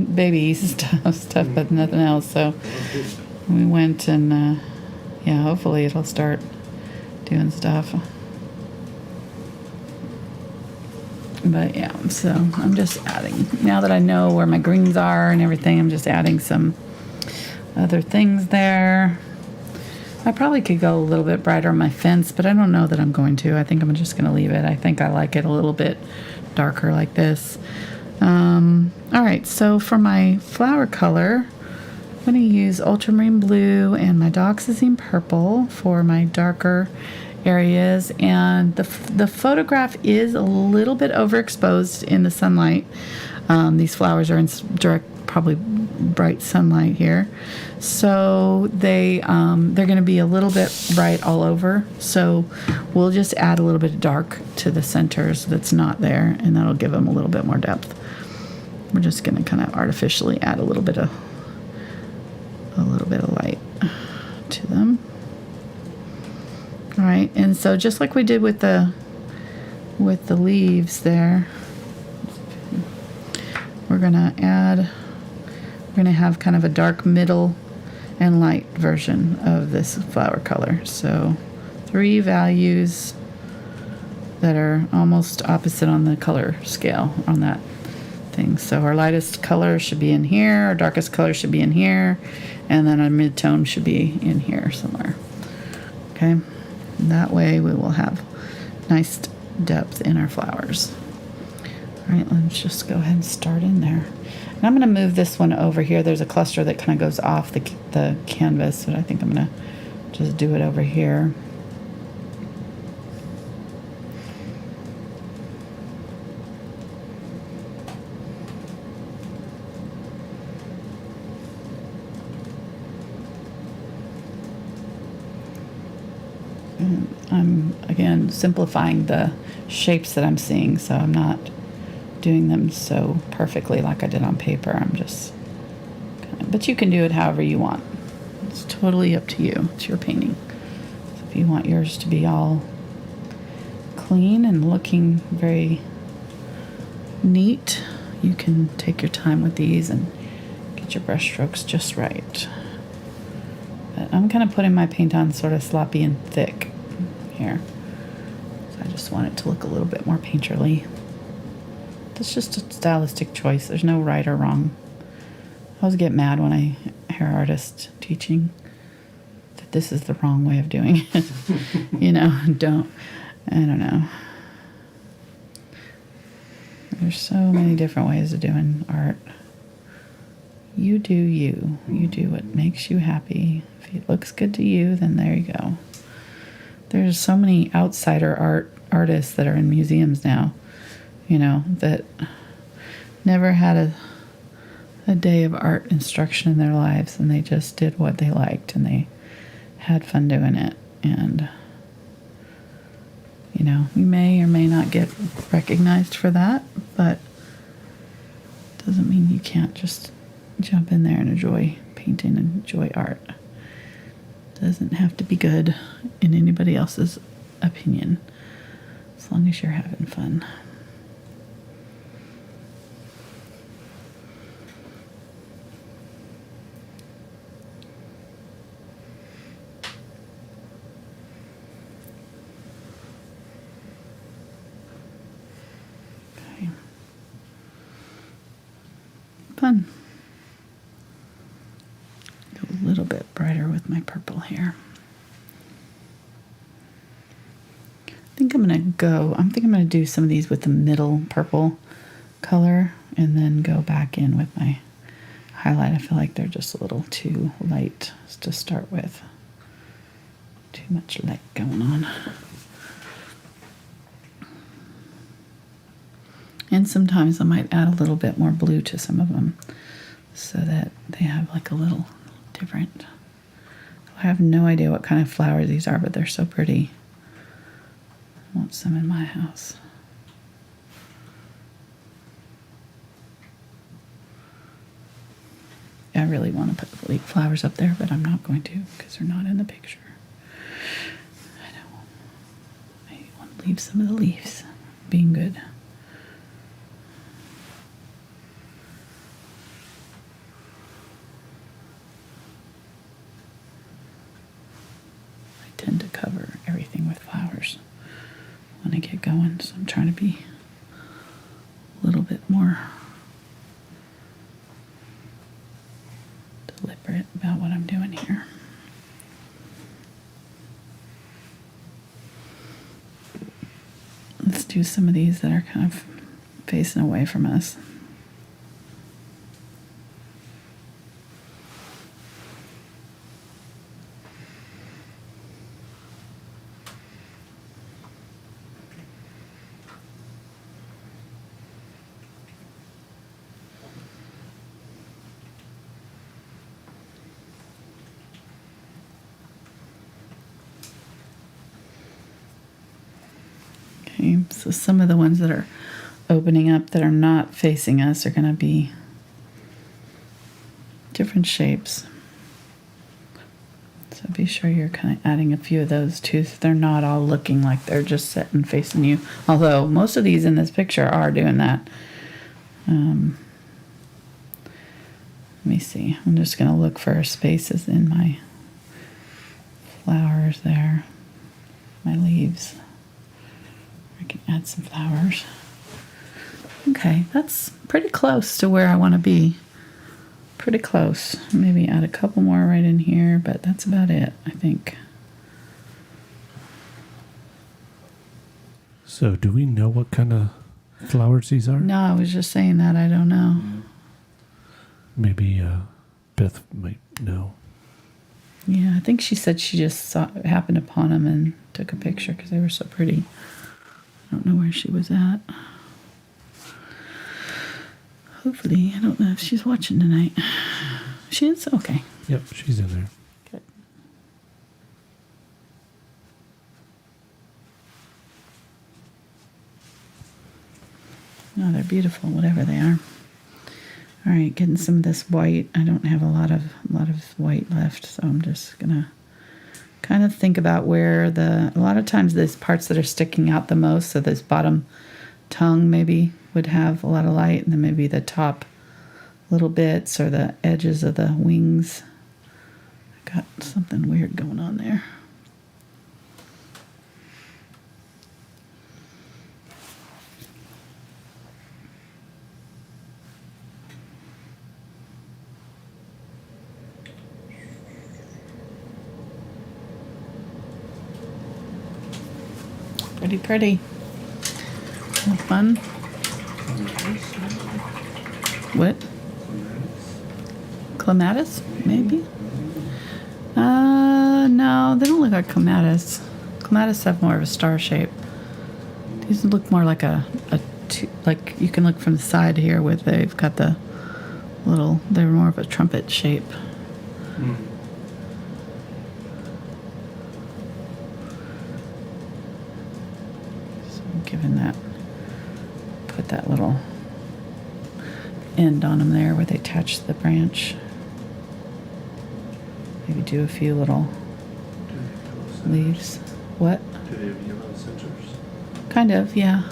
babies stuff, but nothing else. So we went and hopefully it'll start doing stuff. But yeah, so I'm just adding, now that I know where my greens are and everything, I'm just adding some other things there. I probably could go a little bit brighter on my fence, but I don't know that I'm going to. I think I'm just going to leave it. I think I like it a little bit darker like this. All right, so for my flower color, I'm going to use Ultramarine Blue and my Dioxazine Purple for my darker areas. And the photograph is a little bit overexposed in the sunlight. These flowers are in direct, probably bright sunlight here. So they're going to be a little bit bright all over. So we'll just add a little bit of dark to the centers that's not there, and that'll give them a little bit more depth. We're just going to kind of artificially add a little bit of light to them. All right, and so just like we did with the leaves there, we're going to have kind of a dark middle and light version of this flower color. So 3 values that are almost opposite on the color scale on that thing. So our lightest color should be in here, our darkest color should be in here, and then our mid-tone should be in here somewhere. Okay, and that way we will have nice depth in our flowers. All right, let's just go ahead and start in there. And I'm going to move this one over here. There's a cluster that kind of goes off the canvas, but I think I'm going to just do it over here. And I'm, again, simplifying the shapes that I'm seeing, so I'm not doing them so perfectly like I did on paper. I'm just but you can do it however you want. It's totally up to you. It's your painting. So if you want yours to be all clean and looking very neat, you can take your time with these and get your brush strokes just right. But I'm kind of putting my paint on sort of sloppy and thick here. So I just want it to look a little bit more painterly. It's just a stylistic choice. There's no right or wrong. I always get mad when I hear artists teaching that this is the wrong way of doing it. I don't know. There's so many different ways of doing art. You do you. You do what makes you happy. If it looks good to you, then there you go. There's so many outsider artists that are in museums now, that never had a day of art instruction in their lives, and they just did what they liked, and they had fun doing it. And, you may or may not get recognized for that, but it doesn't mean you can't just jump in there and enjoy painting and enjoy art. It doesn't have to be good in anybody else's opinion, as long as you're having fun. Okay. Fun. Go a little bit brighter with my purple here. I think I'm going to do some of these with the middle purple color and then go back in with my highlight. I feel like they're just a little too light to start with. Too much light going on. And sometimes I might add a little bit more blue to some of them so that they have like a little different. I have no idea what kind of flowers these are, but they're so pretty. I want some in my house. I really want to put the flowers up there, but I'm not going to because they're not in the picture. I want to leave some of the leaves being good. I tend to cover everything with flowers when I get going, so I'm trying to be a little bit more deliberate about what I'm doing here. Let's do some of these that are kind of facing away from us. see. So some of the ones that are opening up that are not facing us are going to be different shapes. So be sure you're kind of adding a few of those too, so they're not all looking like they're just sitting facing you. Although most of these in this picture are doing that. Let me see. I'm just going to look for spaces in my flowers there, my leaves. I can add some flowers. Okay, that's pretty close to where I want to be. Pretty close. Maybe add a couple more right in here, but that's about it, I think. So do we know what kind of flowers these are? No, I was just saying that. I don't know. Maybe Beth might know. Yeah, I think she said she just happened upon them and took a picture because they were so pretty. I don't know where she was at. Hopefully, I don't know if she's watching tonight. She is? Okay. Yep, she's in there. Good. Oh, they're beautiful, whatever they are. All right, getting some of this white. I don't have a lot of white left, so I'm just gonna kind of think about where a lot of times these parts that are sticking out the most, so this bottom tongue maybe would have a lot of light, and then maybe the top little bits or the edges of the wings. I got something weird going on there. Pretty pretty. Fun. What? Clematis? Maybe? No, they don't look like clematis. Clematis have more of a star shape. These look more like like you can look from the side here where they've got the they're more of a trumpet shape. So I'm giving that, put that little end on them there where they touch the branch. Maybe do a few little leaves. What? Do they have yellow centers? Kind of, yeah.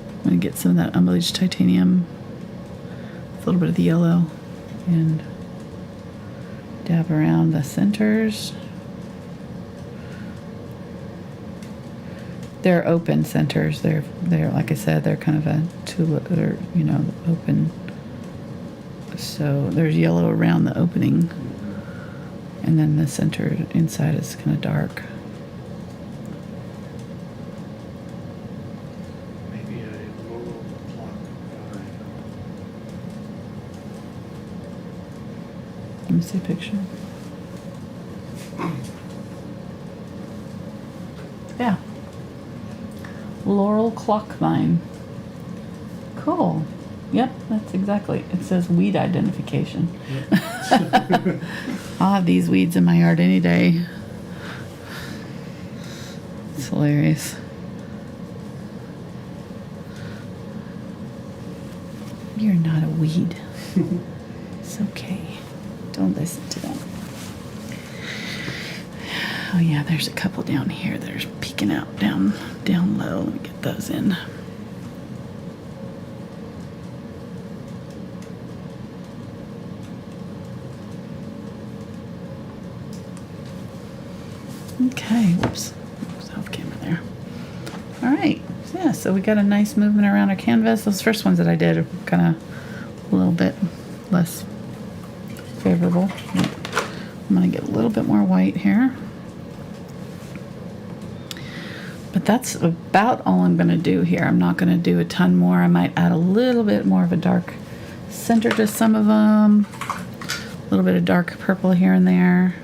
I'm going to get some of that unbleached titanium, a little bit of the yellow, and dab around the centers. They're open centers. They're like I said, they're kind of a tulip, or open. So there's yellow around the opening, and then the center inside is kind of dark. Maybe a laurel clock vine. Let me see a picture. Yeah. Laurel clock vine. Cool. Yep, that's exactly. It says weed identification. Yep. I'll have these weeds in my yard any day. It's hilarious. You're not a weed. It's okay. Don't listen to them. Oh yeah, there's a couple down here that are peeking out down low. Let me get those in. Okay, whoops. Off camera there. All right, yeah, so we got a nice movement around our canvas. Those first ones that I did are kind of a little bit less favorable. I'm gonna get a little bit more white here. But that's about all I'm gonna do here. I'm not gonna do a ton more. I might add a little bit more of a dark center to some of them. A little bit of dark purple here and there.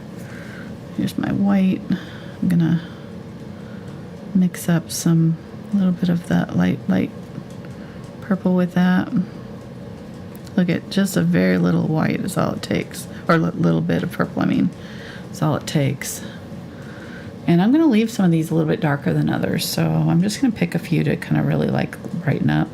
Here's my white. I'm gonna mix up a little bit of that light purple with that. Look at just a very little white is all it takes, or a little bit of purple. I mean, is all it takes And I'm going to leave some of these a little bit darker than others, so I'm just going to pick a few to kind of really like brighten up.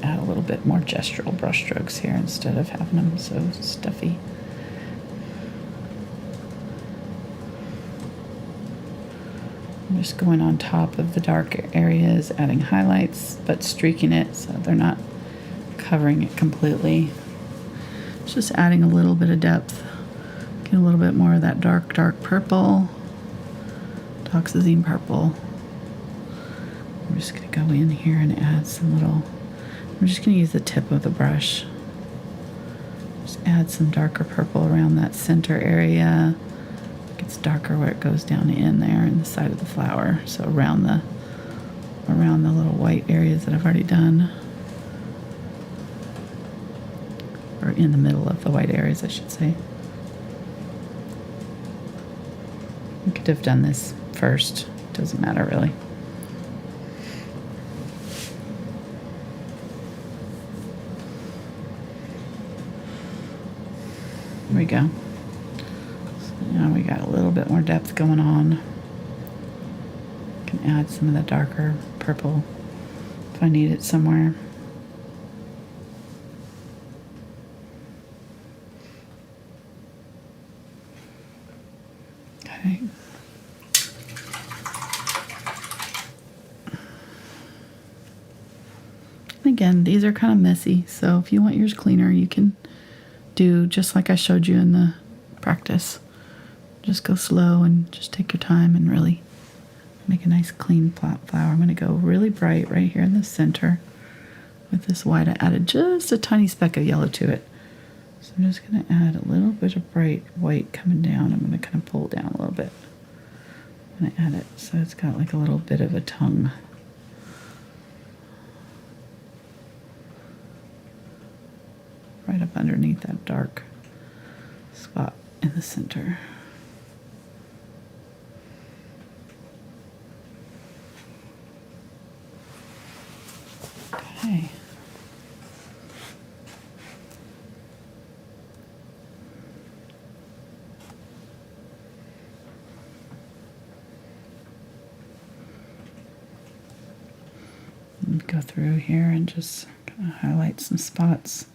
Add a little bit more gestural brush strokes here instead of having them so stuffy. I'm just going on top of the dark areas, adding highlights, but streaking it so they're not covering it completely. It's just adding a little bit of depth. Get a little bit more of that dark purple, Dioxazine Purple. I'm just going to go in here and add some little... I'm just going to use the tip of the brush. Just add some darker purple around that center area. It gets darker where it goes down in there in the side of the flower. So around the little white areas that I've already done. Or in the middle of the white areas, I should say. I could have done this first. Doesn't matter really. There we go. So now we got a little bit more depth going on. Can add some of the darker purple if I need it somewhere. Okay. Again, these are kind of messy, so if you want yours cleaner, you can do just like I showed you in the practice. Just go slow and just take your time and really make a nice clean flower. I'm going to go really bright right here in the center with this white. I added just a tiny speck of yellow to it. So I'm just going to add a little bit of bright white coming down. I'm going to kind of pull down a little bit. I'm going to add it so it's got like a little bit of a tongue. Right up underneath that dark spot in the center. Okay. And go through here and just kind of highlight some spots.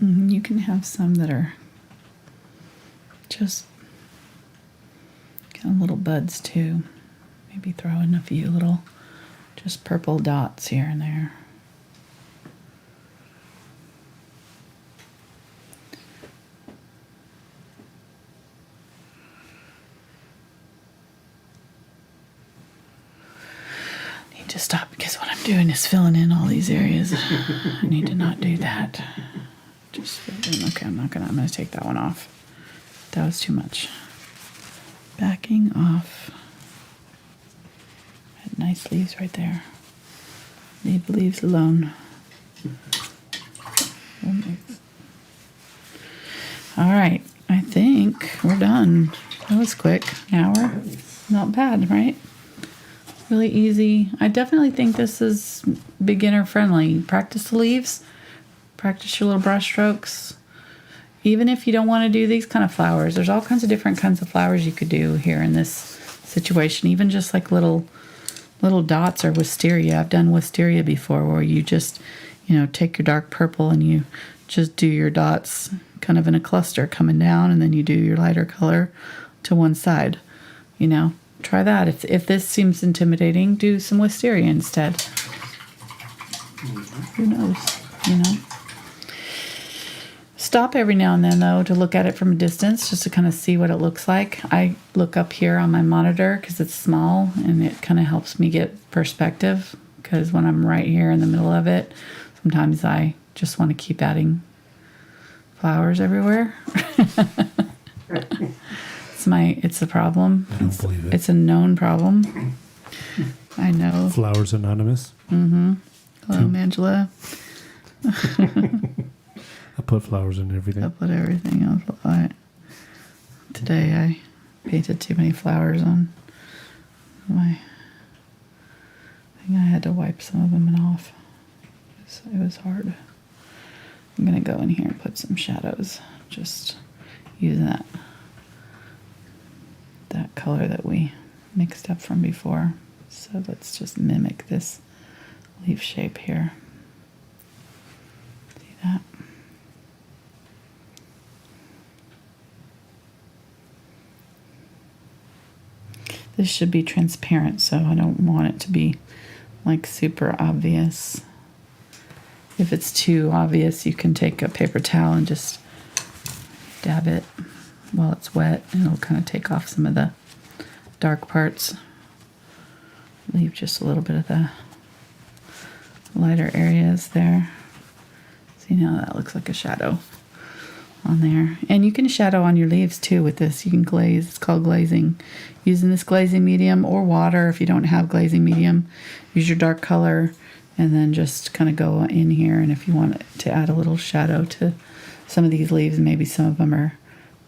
You can have some that are just kind of little buds too. Maybe throw in a few little just purple dots here and there. Need to stop because what I'm doing is filling in all these areas. I need to not do that. Just okay, I'm gonna take that one off. That was too much. Backing off. Had nice leaves right there. Leave the leaves alone. All right, I think we're done. That was quick. An hour. Not bad, right? Really easy. I definitely think this is beginner friendly. Practice the leaves. Practice your little brush strokes. Even if you don't want to do these kind of flowers, there's all kinds of different kinds of flowers you could do here in this situation. Even just like little dots or wisteria. I've done wisteria before where you just, take your dark purple and you just do your dots kind of in a cluster coming down, and then you do your lighter color to one side. Try that. If this seems intimidating, do some wisteria instead. Who knows, stop every now and then, though, to look at it from a distance, just to kind of see what it looks like. I look up here on my monitor because it's small, and it kind of helps me get perspective, because when I'm right here in the middle of it, sometimes I just want to keep adding flowers everywhere. It's a problem. I don't believe it. It's a known problem. I know. Flowers Anonymous. Hello, Angela. I put flowers in everything. I put everything else. Today I painted too many flowers on my thing. I had to wipe some of them off. It was hard. I'm going to go in here and put some shadows. Just use that color that we mixed up from before. So let's just mimic this leaf shape here. See that? This should be transparent, so I don't want it to be like super obvious. If it's too obvious, you can take a paper towel and just dab it while it's wet, and it'll kind of take off some of the dark parts. Leave just a little bit of the lighter areas there. See, now that looks like a shadow on there. And you can shadow on your leaves too with this. You can glaze. It's called glazing. Using this glazing medium or water, if you don't have glazing medium, use your dark color and then just kind of go in here. And if you want to add a little shadow to some of these leaves, maybe some of them are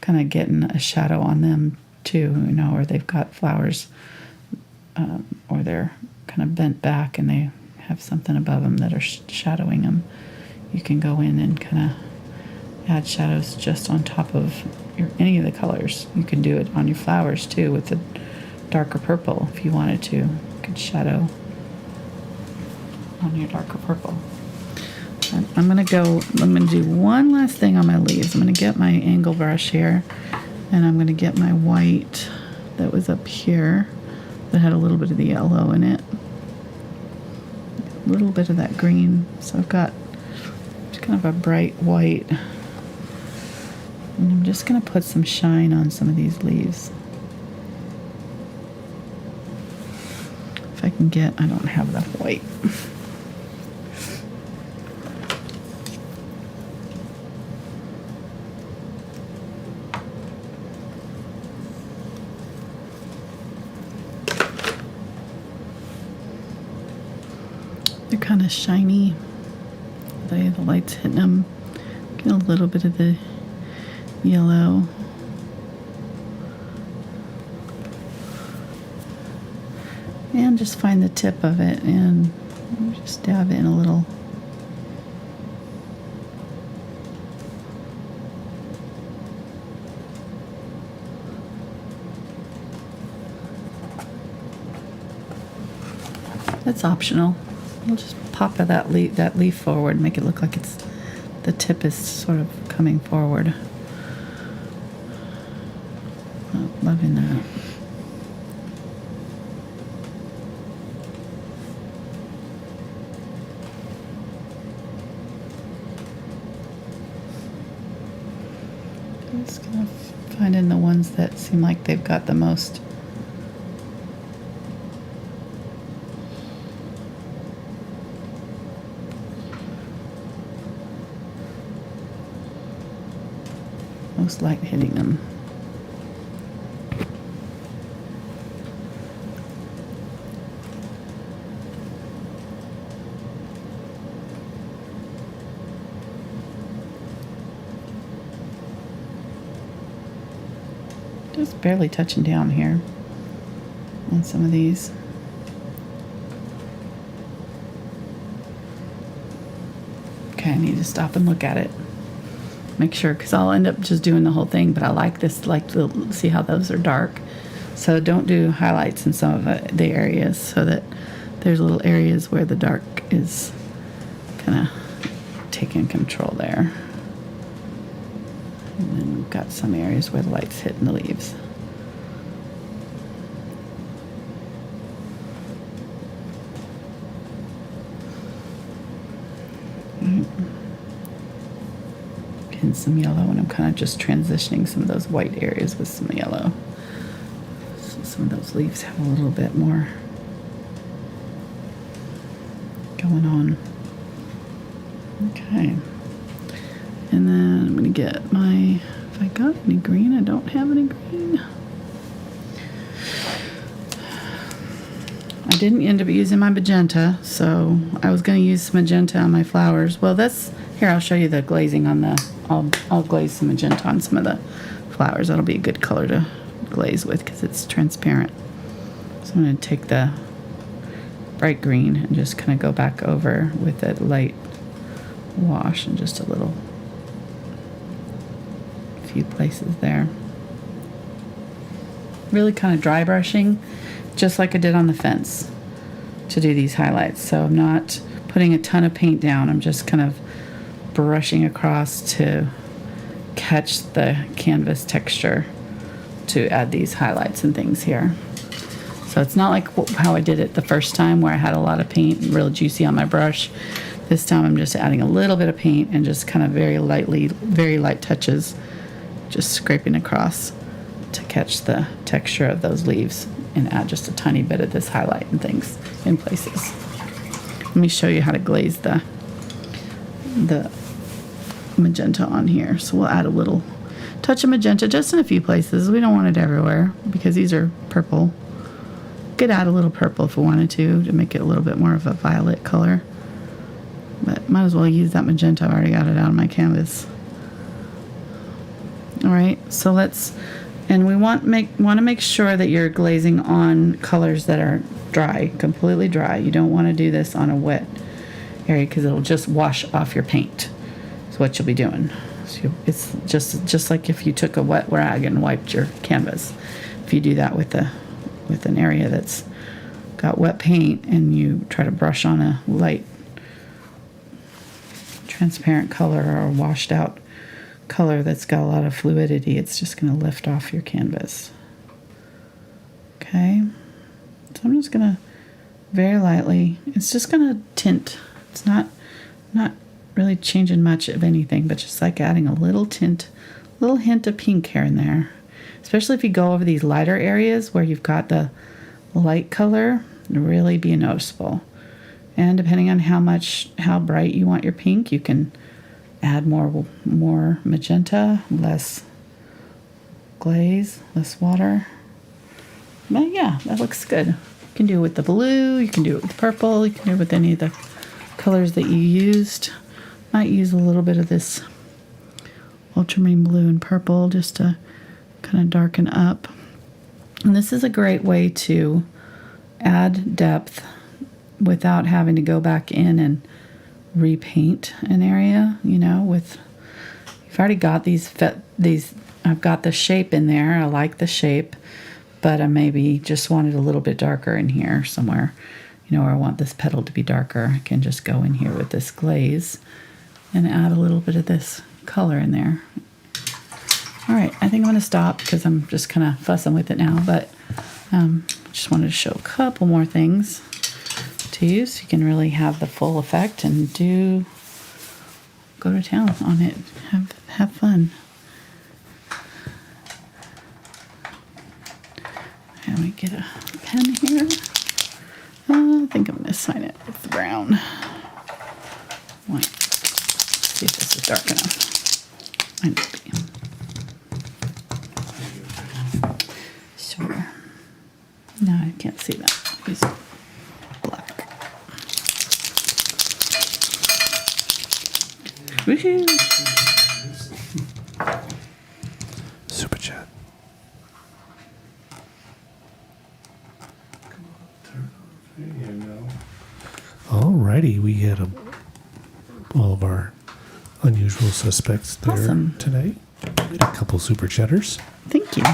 kind of getting a shadow on them too, or they've got flowers, or they're kind of bent back and they have something above them that are shadowing them. You can go in and kind of add shadows just on top of any of the colors. You can do it on your flowers too with the darker purple if you wanted to. You could shadow on your darker purple. And I'm gonna do one last thing on my leaves. I'm gonna get my angle brush here, and I'm gonna get my white that was up here that had a little bit of the yellow in it, a little bit of that green. So I've got kind of a bright white, and I'm just gonna put some shine on some of these leaves. If I can get, I don't have enough white. They're kind of shiny. The light's hitting them. Get a little bit of the yellow. And just find the tip of it and just dab in a little. That's optional. We'll just pop that leaf forward, make it look like the tip is sort of coming forward. Oh, loving that. Just kind of finding the ones that seem like they've got the most light hitting them. Just barely touching down here on some of these. Okay, I need to stop and look at it. Make sure, because I'll end up just doing the whole thing, but I like this, see how those are dark. So don't do highlights in some of the areas, so that there's little areas where the dark is kind of taking control there. And then we've got some areas where the light's hitting the leaves. in some yellow, and I'm kind of just transitioning some of those white areas with some yellow. So some of those leaves have a little bit more going on. Okay. And then I'm going to get my, if I got any green, I don't have any green. I didn't end up using my magenta, so I was going to use some magenta on my flowers. Well, here, I'll show you the glazing on I'll glaze some magenta on some of the flowers. That'll be a good color to glaze with because it's transparent. So I'm going to take the bright green and just kind of go back over with that light wash and just a few places there. Really kind of dry brushing, just like I did on the fence to do these highlights. So I'm not putting a ton of paint down. I'm just kind of brushing across to catch the canvas texture to add these highlights and things here. So it's not like how I did it the first time where I had a lot of paint real juicy on my brush. This time I'm just adding a little bit of paint and just kind of very light touches, just scraping across to catch the texture of those leaves and add just a tiny bit of this highlight and things in places. Let me show you how to glaze the magenta on here. So we'll add a little touch of magenta just in a few places. We don't want it everywhere because these are purple. Could add a little purple if we wanted to make it a little bit more of a violet color. But might as well use that magenta. I've already got it out of my canvas. All right, so and we want to make sure that you're glazing on colors that are dry, completely dry. You don't want to do this on a wet area because it'll just wash off your paint. That's what you'll be doing. So it's just like if you took a wet rag and wiped your canvas. If you do that with an area that's got wet paint and you try to brush on a light transparent color or washed out color that's got a lot of fluidity, it's just going to lift off your canvas. Okay, so I'm just going to very lightly, it's just going to tint. It's not really changing much of anything, but just like adding a little tint, little hint of pink here and there, especially if you go over these lighter areas where you've got the light color, it'll really be noticeable. And depending on how bright you want your pink, you can add more magenta, less glaze, less water. But yeah, that looks good. You can do it with the blue, you can do it with purple, you can do it with any of the colors that you used. Might use a little bit of this ultramarine blue and purple just to kind of darken up. And this is a great way to add depth without having to go back in and repaint an area, you've already got these, I've got the shape in there. I like the shape, but I maybe just want it a little bit darker in here somewhere, where I want this petal to be darker. I can just go in here with this glaze and add a little bit of this color in there. All right, I think I'm going to stop because I'm just kind of fussing with it now, but just wanted to show a couple more things to you so you can really have the full effect and go to town on it. Have fun. Let me get a pen here. I think I'm going to sign it with the brown. Wait, see if this is dark enough. Might not be. Sure. No, I can't see that. Use black. Woohoo! Super chat. There you go. Alrighty, we had all of our unusual suspects there Awesome. today. We had a couple super chatters. Thank you.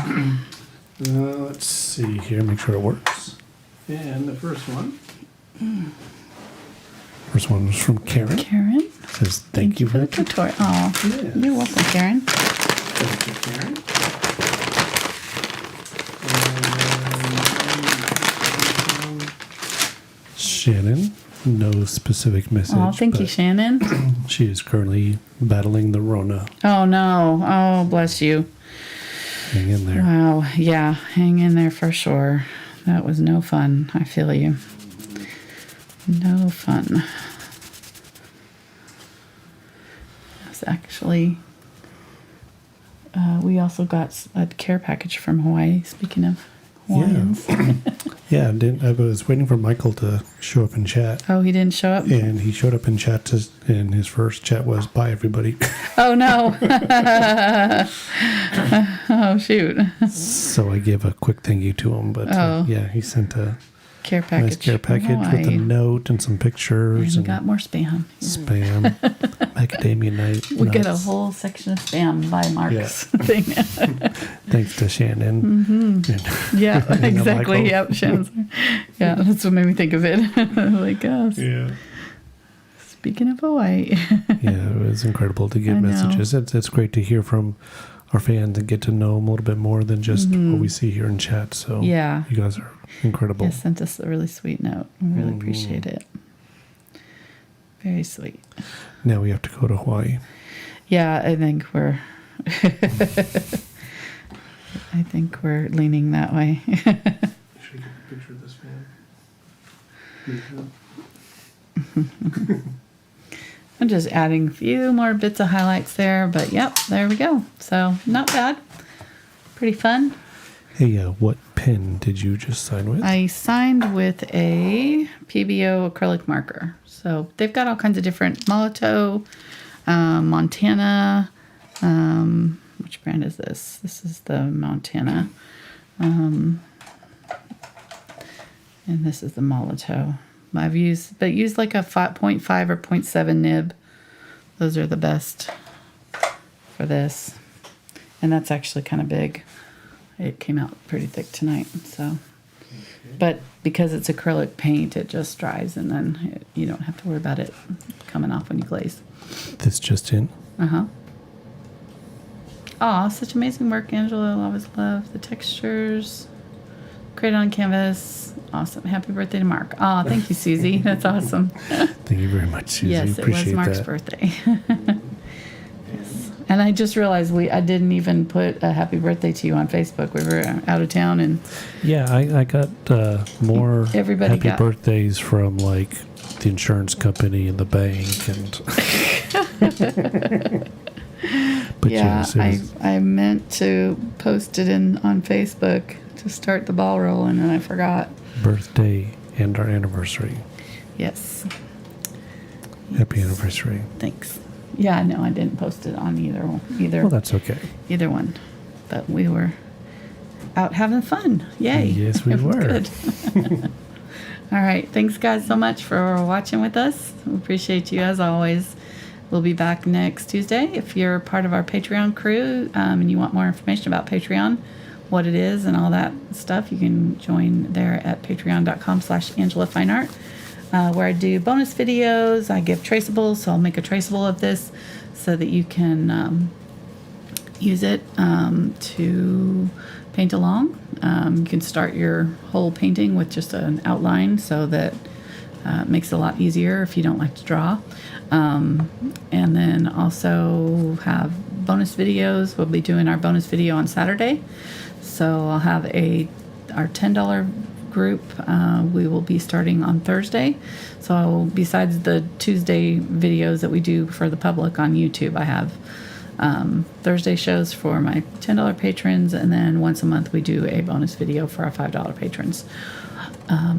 Let's see here, make sure it works. And the first one. First one was from Karen. Karen, Says thank you for the tutorial. Oh, Yes. you're welcome, Karen. Thank you, Karen. Shannon no specific message. Oh, thank you, but Shannon. She is currently battling the Rona. Oh, no. Oh, bless you. Hang in there. Wow. Yeah, hang in there for sure. That was no fun. I feel you. No fun. It's actually... we also got a care package from Hawaii, speaking of Hawaiians. Yeah, I was waiting for Michael to show up in chat. Oh, he didn't show up? And he showed up in chat, and his first chat was, "Bye, everybody." Oh, no. Oh, shoot. So I gave a quick thank you to him. But yeah, he sent a care package, nice care package with a note and some pictures. And we got more spam. Spam. Macadamia nuts. We got a whole section of spam by Mark's thing. Thanks to Shannon. Yeah, exactly. Yep, Shannon's. Yeah, that's what made me think of it. Like us. Yeah. Speaking of Hawaii. Yeah, it was incredible to get messages. It's great to hear from our fans and get to know them a little bit more than just what we see here in chat. So yeah, you guys are incredible. You sent us a really sweet note. We really appreciate it. Very sweet. Now we have to go to Hawaii. Yeah, I think we're leaning that way. Should I get a picture of this man? I'm just adding a few more bits of highlights there, but yep, there we go. So not bad. Pretty fun. Hey, what pen did you just sign with? I signed with a PBO acrylic marker. So they've got all kinds of different Molito, Montana. Which brand is this? This is the Montana. And this is the Molito. I've used like a 5.5 or 0.7 nib. Those are the best for this. And that's actually kind of big. It came out pretty thick tonight. So, but because it's acrylic paint, it just dries, and then you don't have to worry about it coming off when you glaze. This just in. Aw, such amazing work, Angela. I always love the textures. Created on canvas. Awesome. Happy birthday to Mark. Oh, thank you, Susie. That's awesome. Thank you very much, Susie. Yes, Appreciate it was Mark's that. birthday. Yes. And I just realized I didn't even put a happy birthday to you on Facebook. We were out of town, and yeah, I got more happy birthdays from like the insurance company and the bank, and but yeah, I meant to post it on Facebook to start the ball rolling, and I forgot. Birthday and our anniversary. Yes. Happy anniversary. Thanks. Yeah, no, I didn't post it on either. Well, that's okay. Either one, but we were out having fun. Yay! Yes, we were. Good. All right, thanks guys so much for watching with us. We appreciate you as always. We'll be back next Tuesday. If you're part of our Patreon crew and you want more information about Patreon, what it is and all that stuff, you can join there at patreon.com/AngelaFineArt, where I do bonus videos. I give traceables, so I'll make a traceable of this so that you can use it to paint along. You can start your whole painting with just an outline, so that it makes it a lot easier if you don't like to draw. And then also have bonus videos. We'll be doing our bonus video on Saturday. So I'll have our $10 group. We will be starting on Thursday. So besides the Tuesday videos that we do for the public on YouTube, I have Thursday shows for my $10 patrons, and then once a month we do a bonus video for our $5 patrons.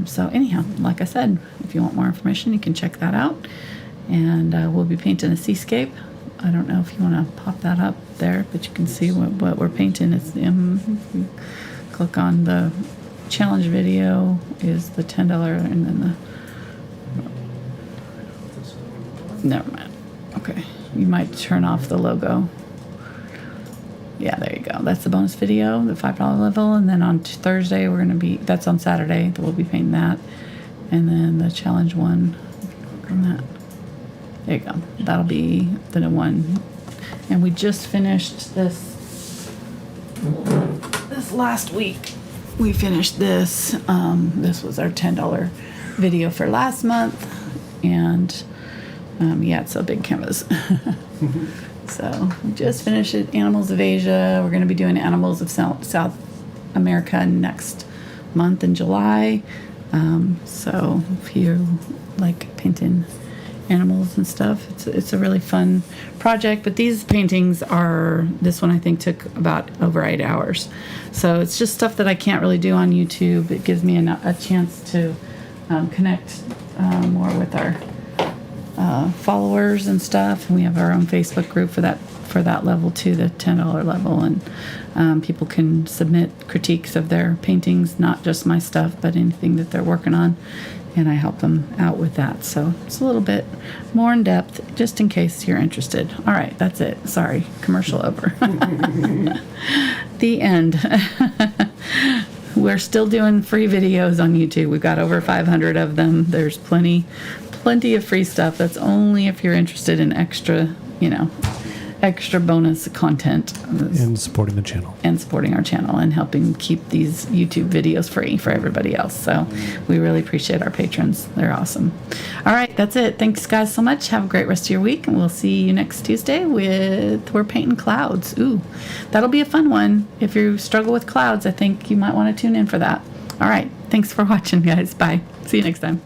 So anyhow, like I said, if you want more information, you can check that out. And we'll be painting a seascape. I don't know if you want to pop that up there, but you can see what we're painting. It's click on the challenge video is the $10, and then never mind. Okay, you might turn off the logo. Yeah, there you go. That's the bonus video, the $5 level, and then on Thursday that's on Saturday. We'll be painting that, and then the challenge one. On that. There you go. That'll be the one. And we just finished this last week. We finished this. This was our $10 video for last month. and yeah, it's a big canvas. So we just finished it, Animals of Asia. We're going to be doing Animals of South America next month in July. So if you like painting animals and stuff, it's a really fun project. But these paintings this one I think took about over 8 hours. So it's just stuff that I can't really do on YouTube. It gives me a chance to connect more with our followers and stuff. And we have our own Facebook group for that level too, the $10 level, and people can submit critiques of their paintings, not just my stuff, but anything that they're working on, and I help them out with that. So it's a little bit more in depth, just in case you're interested. All right, that's it. Sorry, commercial over. The end. We're still doing free videos on YouTube. We've got over 500 of them. There's plenty of free stuff. That's only if you're interested in extra bonus content. And supporting the channel. And supporting our channel and helping keep these YouTube videos free for everybody else. So we really appreciate our patrons. They're awesome. All right, that's it. Thanks, guys, so much. Have a great rest of your week, and we'll see you next Tuesday we're painting clouds. Ooh, that'll be a fun one. If you struggle with clouds, I think you might want to tune in for that. All right, thanks for watching, guys. Bye. See you next time.